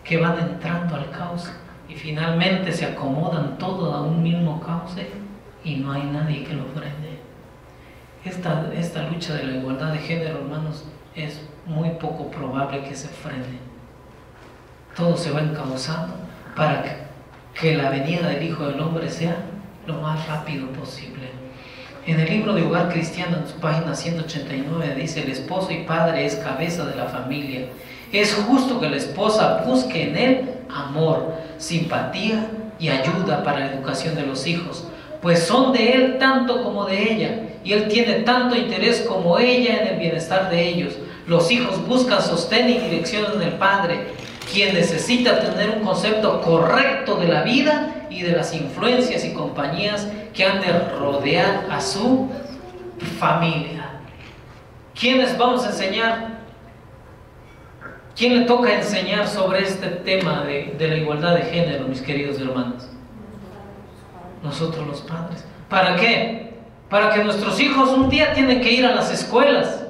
que van entrando al cauce y finalmente se acomodan todo a un mismo cauce y no hay nadie que lo frene. Esta lucha de la igualdad de género, hermanos, es muy poco probable que se frene. Todo se va encauzando para que la venida del Hijo del Hombre sea lo más rápido posible. En el libro de Hogar Cristiano, en su página 189, dice: el esposo y padre es cabeza de la familia. Es justo que la esposa busque en él amor, simpatía y ayuda para la educación de los hijos, pues son de él tanto como de ella, y él tiene tanto interés como ella en el bienestar de ellos. Los hijos buscan sostén y dirección en el padre, quien necesita tener un concepto correcto de la vida y de las influencias y compañías que han de rodear a su familia. ¿Quiénes vamos a enseñar? ¿Quién le toca enseñar sobre este tema de la igualdad de género, mis queridos hermanos? Nosotros, los padres. ¿Para qué? Para que nuestros hijos un día tienen que ir a las escuelas.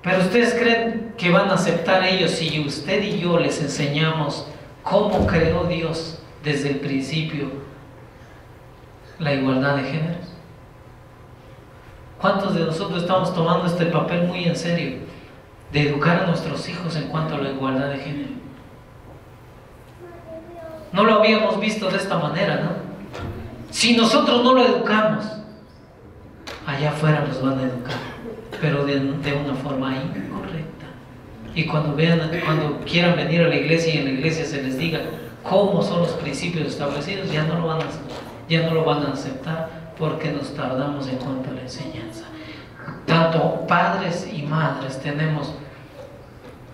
Pero ¿ustedes creen que van a aceptar ellos si usted y yo les enseñamos cómo creó Dios desde el principio la igualdad de géneros? ¿Cuántos de nosotros estamos tomando este papel muy en serio, de educar a nuestros hijos en cuanto a la igualdad de género? No lo habíamos visto de esta manera, ¿no? Si nosotros no lo educamos, allá afuera nos van a educar, pero de una forma incorrecta. Y cuando quieran venir a la iglesia y en la iglesia se les diga cómo son los principios establecidos, ya no lo van a aceptar, porque nos tardamos en cuanto a la enseñanza. Tanto padres y madres tenemos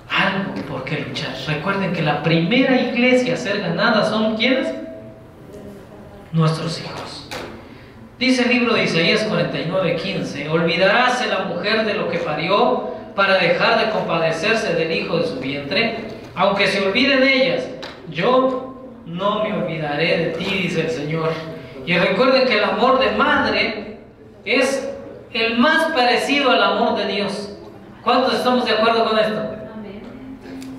algo por qué luchar. Recuerden que la primera iglesia a ser ganada son ¿quiénes? Nuestros hijos. Dice el libro de Isaías 49:15: olvidaráse la mujer de lo que parió para dejar de compadecerse del hijo de su vientre. Aunque se olviden ellas, yo no me olvidaré de ti, dice el Señor. Y recuerden que el amor de madre es el más parecido al amor de Dios. ¿Cuántos estamos de acuerdo con esto?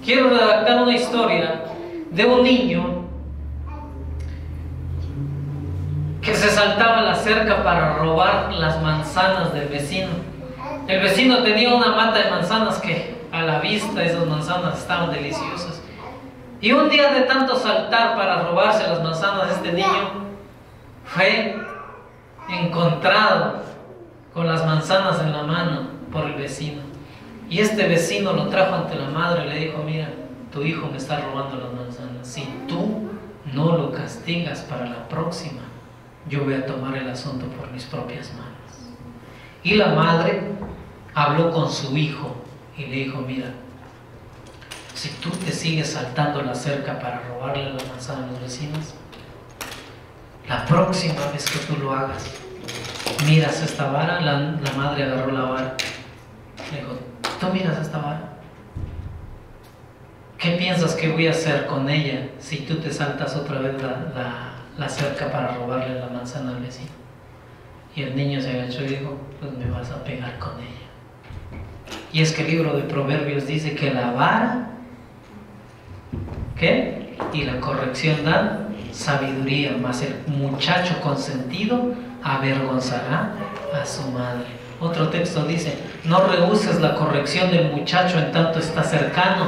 Quiero redactar una historia de un niño que se saltaba la cerca para robar las manzanas del vecino. El vecino tenía una mata de manzanas que a la vista esas manzanas estaban deliciosas. Y un día de tanto saltar para robarse las manzanas, este niño fue encontrado con las manzanas en la mano por el vecino. Y este vecino lo trajo ante la madre y le dijo: mira, tu hijo me está robando las manzanas. Si tú no lo castigas para la próxima, yo voy a tomar el asunto por mis propias manos. Y la madre habló con su hijo y le dijo: mira, si tú te sigues saltando la cerca para robarle la manzana a los vecinos, la próxima vez que tú lo hagas, miras esta vara. La madre agarró la vara. Le dijo: ¿tú miras esta vara? ¿Qué piensas que voy a hacer con ella si tú te saltas otra vez la cerca para robarle la manzana al vecino. Y el niño se agachó y dijo, pues me vas a pegar con ella. Y es que el libro de Proverbios dice que la vara, ¿qué? Y la corrección dan sabiduría, mas el muchacho consentido avergonzará a su madre. Otro texto dice, no rehuses la corrección del muchacho en tanto está cercano,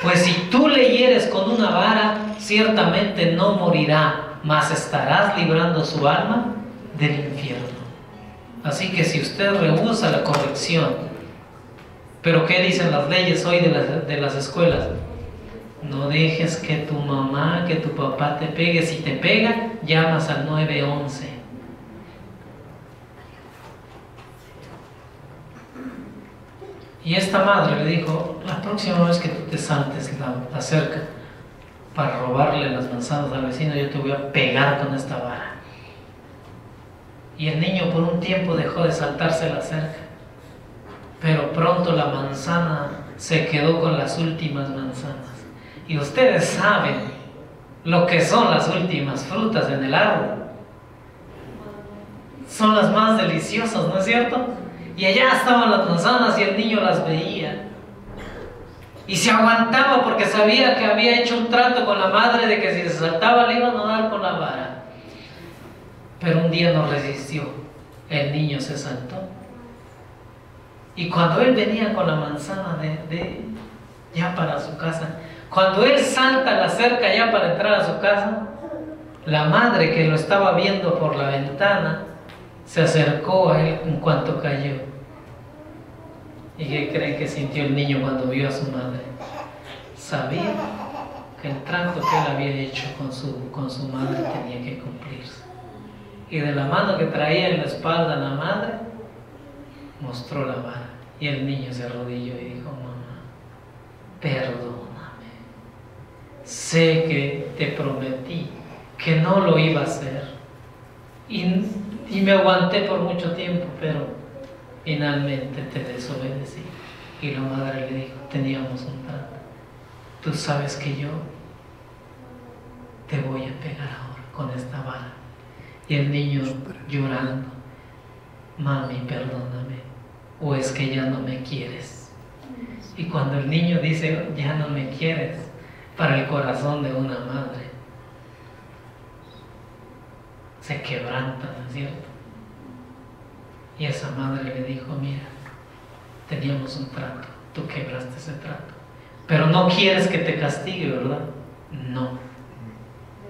pues si tú le hieres con una vara, ciertamente no morirá, mas estarás librando su alma del infierno. Así que si usted rehúsa la corrección, pero ¿qué dicen las leyes hoy de las escuelas? No dejes que tu mamá, que tu papá te pegue. Si te pega, llamas al 911. Y esta madre le dijo, la próxima vez que tú te saltes la cerca para robarle las manzanas al vecino, yo te voy a pegar con esta vara. Y el niño por un tiempo dejó de saltarse la cerca, pero pronto la manzana se quedó con las últimas manzanas. Y ustedes saben lo que son las últimas frutas en el árbol. Son las más deliciosas, ¿no es cierto? Y allá estaban las manzanas y el niño las veía. Y se aguantaba porque sabía que había hecho un trato con la madre de que si se saltaba le iban a dar con la vara. Pero un día no resistió. El niño se saltó. Y cuando él venía con la manzana ya para su casa, cuando él salta la cerca ya para entrar a su casa, la madre que lo estaba viendo por la ventana se acercó a él en cuanto cayó. ¿Y qué creen que sintió el niño cuando vio a su madre? Sabía que el trato que él había hecho con su madre tenía que cumplirse. Y de la mano que traía en la espalda la madre, mostró la vara. Y el niño se arrodilló y dijo, mamá, perdóname. Sé que te prometí que no lo iba a hacer. Y me aguanté por mucho tiempo, pero finalmente te desobedecí. Y la madre le dijo, teníamos un trato. Tú sabes que yo te voy a pegar ahora con esta vara. Y el niño llorando, mami, perdóname, o es que ya no me quieres. Y cuando el niño dice, ya no me quieres, para el corazón de una madre, se quebranta, ¿no es cierto? Y esa madre le dijo, mira, teníamos un trato, tú quebraste ese trato, pero no quieres que te castigue, ¿verdad? No,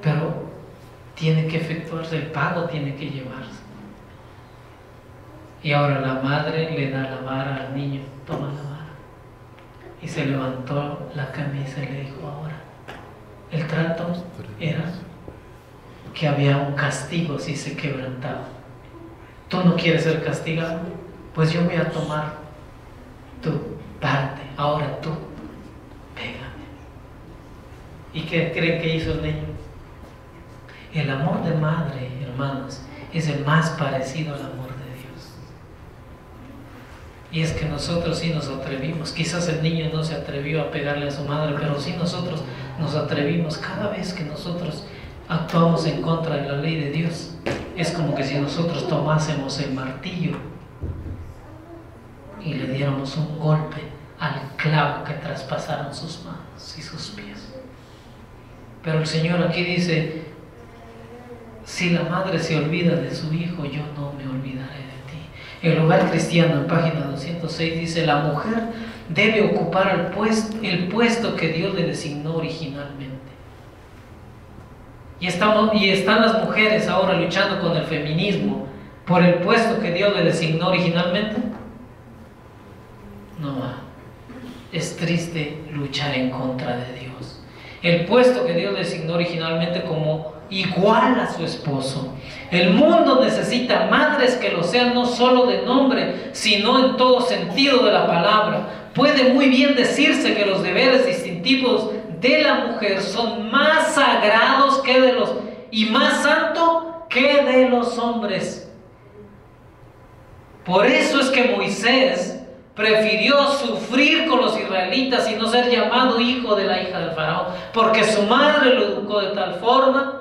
pero tiene que efectuarse, el pago tiene que llevarse. Y ahora la madre le da la vara al niño, toma la vara. Y se levantó la camisa y le dijo, ahora, el trato era que había un castigo si se quebrantaba. ¿Tú no quieres ser castigado? Pues yo voy a tomar tu parte, ahora tú, pégame. ¿Y qué creen que hizo el niño? El amor de madre, hermanos, es el más parecido al amor de Dios. Y es que nosotros sí nos atrevimos. Quizás el niño no se atrevió a pegarle a su madre, pero sí nosotros nos atrevimos. Cada vez que nosotros actuamos en contra de la ley de Dios, es como que si nosotros tomásemos el martillo y le diéramos un golpe al clavo que traspasaron sus manos y sus pies. Pero el Señor aquí dice, si la madre se olvida de su hijo, yo no me olvidaré de ti. El Hogar Cristiano, en página 206, dice, la mujer debe ocupar el puesto que Dios le designó originalmente. Y están las mujeres ahora luchando con el feminismo por el puesto que Dios le designó originalmente. No, es triste luchar en contra de Dios. El puesto que Dios designó originalmente como igual a su esposo. El mundo necesita madres que lo sean no solo de nombre, sino en todo sentido de la palabra. Puede muy bien decirse que los deberes distintivos de la mujer son más sagrados y más santos que de los hombres. Por eso es que Moisés prefirió sufrir con los israelitas y no ser llamado hijo de la hija del faraón, porque su madre lo educó de tal forma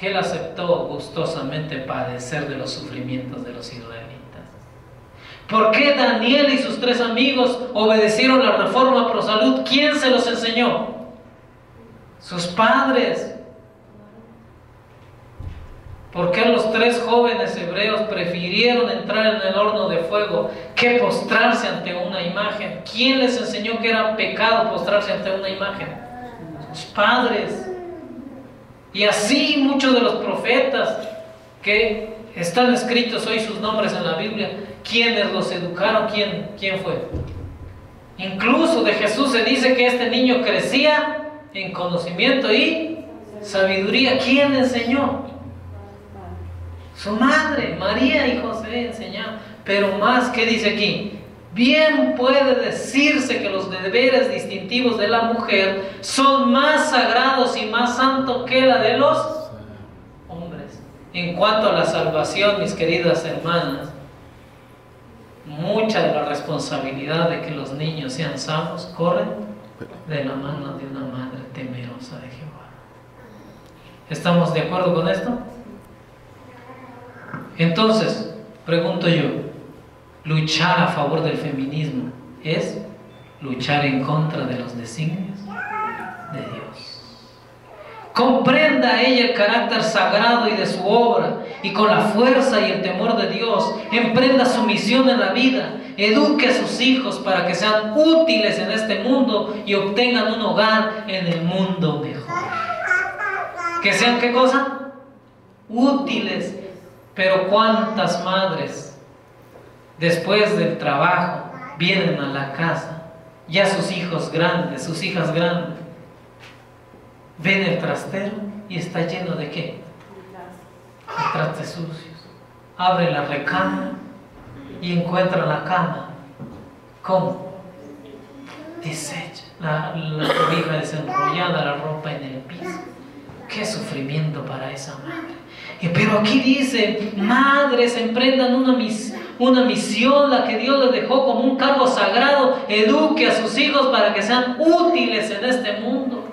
que Él aceptó gustosamente padecer de los sufrimientos de los israelitas. ¿Por qué Daniel y sus 3 amigos obedecieron la reforma pro salud? ¿Quién se los enseñó? Sus padres. ¿Por qué los 3 jóvenes hebreos prefirieron entrar en el horno de fuego que postrarse ante una imagen? ¿Quién les enseñó que era pecado postrarse ante una imagen? Sus padres. Y así muchos de los profetas que están escritos hoy sus nombres en la Biblia, ¿quiénes los educaron? ¿Quién fue? Incluso de Jesús se dice que este niño crecía en conocimiento y sabiduría. ¿Quién enseñó? Su madre, María y José enseñaron. Pero más, ¿qué dice aquí? Bien puede decirse que los deberes distintivos de la mujer son más sagrados y más santos que la de los hombres. En cuanto a la salvación, mis queridas hermanas, mucha de la responsabilidad de que los niños sean salvos corre de la mano de una madre temerosa de Jehová. ¿Estamos de acuerdo con esto? Entonces, pregunto yo, luchar a favor del feminismo es luchar en contra de los designios de Dios. Comprenda ella el carácter sagrado y de su obra, y con la fuerza y el temor de Dios emprenda su misión en la vida. Eduque a sus hijos para que sean útiles en este mundo y obtengan un hogar en el mundo mejor. ¿Que sean qué cosa? Útiles. Pero ¿cuántas madres después del trabajo vienen a la casa, ya sus hijos grandes, sus hijas grandes, ven el trastero y está lleno de qué? De trastes sucios? Abren la recámara y encuentran la cama. ¿Cómo? Deshecha, la cobija desenrollada, la ropa en el piso. ¡Qué sufrimiento para esa madre! Pero aquí dice, madres, emprendan una misión, la que Dios les dejó como un cargo sagrado. Eduque a sus hijos para que sean útiles en este mundo.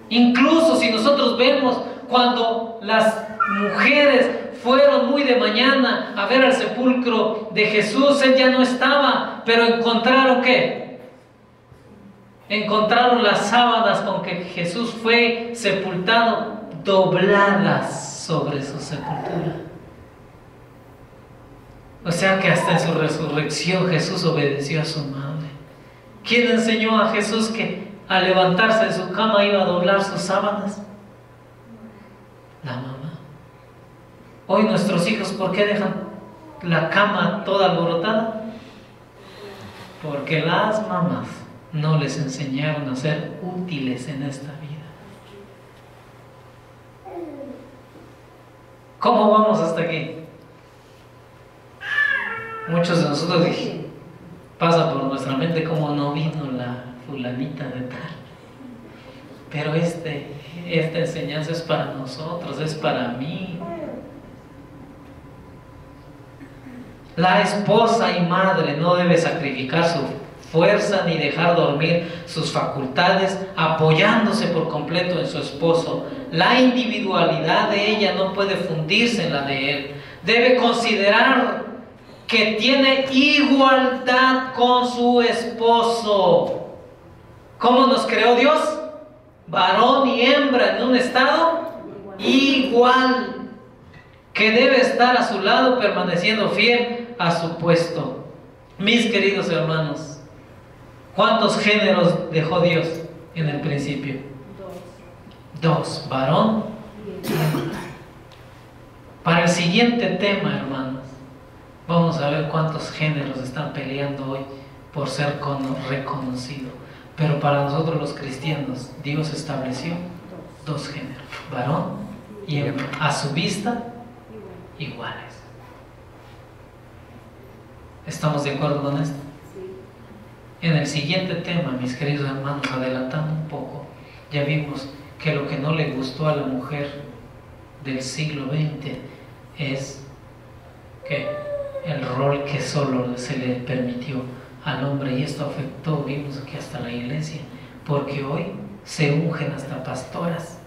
Incluso si nosotros vemos cuando las mujeres fueron muy de mañana a ver al sepulcro de Jesús, Él ya no estaba, pero encontraron ¿qué? Encontraron las sábanas con que Jesús fue sepultado dobladas sobre su sepultura. O sea que hasta en su resurrección Jesús obedeció a su madre. ¿Quién enseñó a Jesús que al levantarse de su cama iba a doblar sus sábanas? La mamá. Hoy nuestros hijos, ¿por qué dejan la cama toda alborotada? Porque las mamás no les enseñaron a ser útiles en esta vida. ¿Cómo vamos hasta aquí? Muchos de nosotros pasa por nuestra mente cómo no vino la fulanita de tal. Pero esta enseñanza es para nosotros, es para mí. La esposa y madre no debe sacrificar su fuerza ni dejar dormir sus facultades apoyándose por completo en su esposo. La individualidad de ella no puede fundirse en la de él. Debe considerar que tiene igualdad con su esposo. ¿Cómo nos creó Dios? Varón y hembra en un estado igual, que debe estar a su lado permaneciendo fiel a su puesto. Mis queridos hermanos, ¿cuántos géneros dejó Dios en el principio? Dos, varón y hembra. Para el siguiente tema, hermanos, vamos a ver cuántos géneros están peleando hoy por ser reconocido. Pero para nosotros los cristianos, Dios estableció dos géneros, varón y hembra, a su vista iguales. ¿Estamos de acuerdo con esto? En el siguiente tema, mis queridos hermanos, adelantando un poco, ya vimos que lo que no le gustó a la mujer del siglo XX es que el rol que solo se le permitió al hombre, y esto afectó, vimos aquí hasta la iglesia, porque hoy se ungen hasta pastoras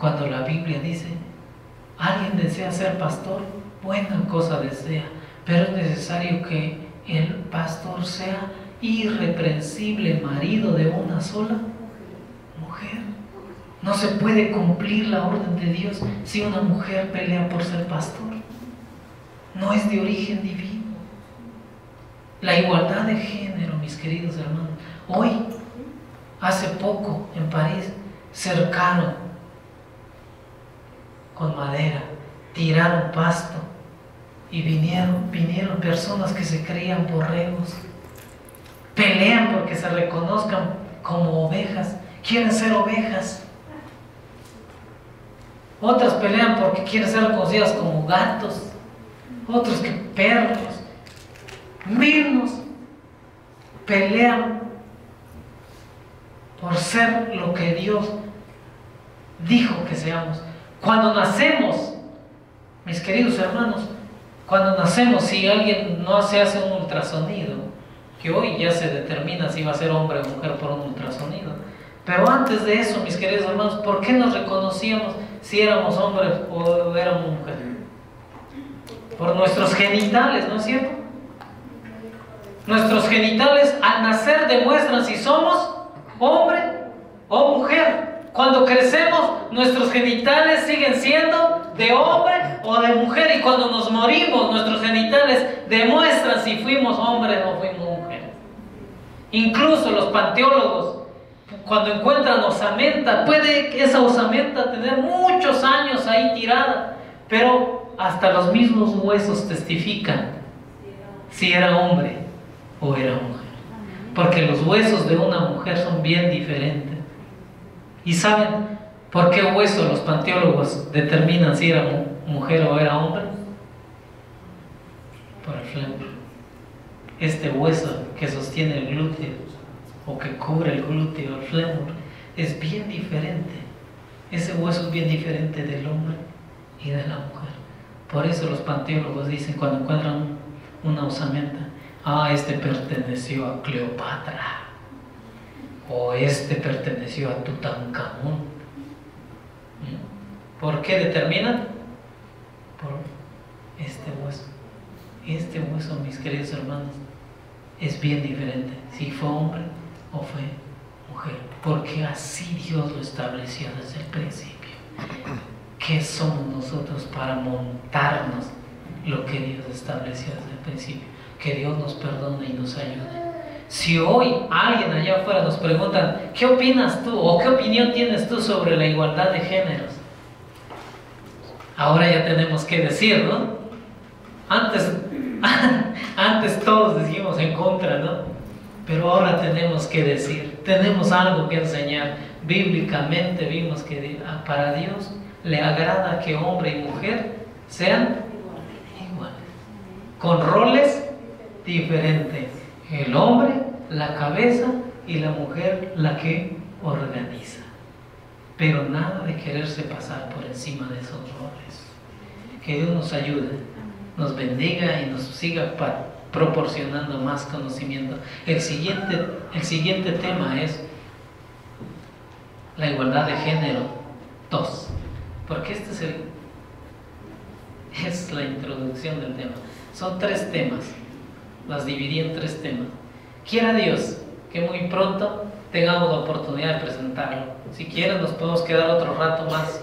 Cuando la Biblia dice, alguien desea ser pastor, buena cosa desea, pero es necesario que el pastor sea irreprensible, marido de una sola mujer. No se puede cumplir la orden de Dios si una mujer pelea por ser pastor. No es de origen divino. La igualdad de género, mis queridos hermanos. Hoy, hace poco, en París, cercaron con madera, tiraron pasto y vinieron personas que se creían borregos. Pelean porque se reconozcan como ovejas, quieren ser ovejas. Otras pelean porque quieren ser reconocidas como gatos, otros que perros. Menos pelean por ser lo que Dios dijo que seamos. Cuando nacemos, mis queridos hermanos, cuando nacemos, si alguien no se hace un ultrasonido, que hoy ya se determina si va a ser hombre o mujer por un ultrasonido, pero antes de eso, mis queridos hermanos, ¿por qué nos reconocíamos si éramos hombres o éramos mujeres? Por nuestros genitales, ¿no es cierto? Nuestros genitales al nacer demuestran si somos hombre o mujer. Cuando crecemos, nuestros genitales siguen siendo de hombre o de mujer, y cuando nos morimos, nuestros genitales demuestran si fuimos hombres o fuimos mujeres. Incluso los panteólogos, cuando encuentran osamenta, puede esa osamenta tener muchos años ahí tirada, pero hasta los mismos huesos testifican si era hombre o era mujer, porque los huesos de una mujer son bien diferentes. ¿Y saben por qué hueso los panteólogos determinan si era mujer o era hombre? Por el fémur. Este hueso que sostiene el glúteo o que cubre el glúteo, el fémur, es bien diferente. Ese hueso es bien diferente del hombre y de la mujer. Por eso los panteólogos dicen, cuando encuentran una osamenta, este perteneció a Cleopatra, o este perteneció a Tutankamón. ¿Por qué determinan? Por este hueso. Este hueso, mis queridos hermanos, es bien diferente si fue hombre o fue mujer, porque así Dios lo estableció desde el principio. ¿Qué somos nosotros para montarnos lo que Dios estableció desde el principio? Que Dios nos perdone y nos ayude. Si hoy alguien allá afuera nos pregunta, ¿qué opinas tú o qué opinión tienes tú sobre la igualdad de géneros? Ahora ya tenemos que decir, ¿no? Antes todos decimos en contra, ¿no? Pero ahora tenemos que decir, tenemos algo que enseñar. Bíblicamente vimos que para Dios le agrada que hombre y mujer sean iguales, con roles diferentes. El hombre, la cabeza, y la mujer, la que organiza. Pero nada de quererse pasar por encima de esos roles. Que Dios nos ayude, nos bendiga y nos siga proporcionando más conocimiento. El siguiente tema es la igualdad de género 2. Porque es la introducción del tema. Son 3 temas. Las dividí en 3 temas. Quiera Dios que muy pronto tengamos la oportunidad de presentarlo. Si quieren nos podemos quedar otro rato más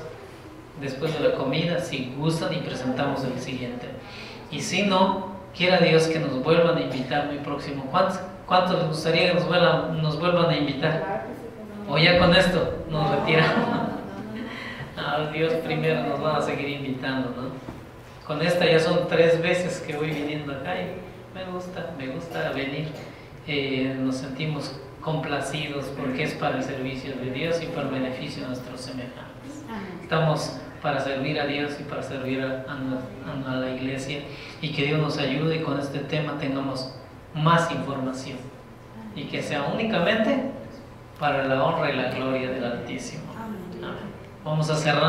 después de la comida, si gustan, y presentamos el siguiente. Y si no, quiera Dios que nos vuelvan a invitar muy próximo. ¿Cuántos les gustaría que nos vuelvan a invitar? O ya con esto nos retiramos. Dios primero nos va a seguir invitando, ¿no? Con esta ya son 3 veces que voy viniendo acá y me gusta venir. Nos sentimos complacidos porque es para el servicio de Dios y para el beneficio de nuestros semejantes. Estamos para servir a Dios y para servir a la iglesia, y que Dios nos ayude y con este tema tengamos más información y que sea únicamente para la honra y la gloria del Altísimo. Amén. Vamos a cerrar.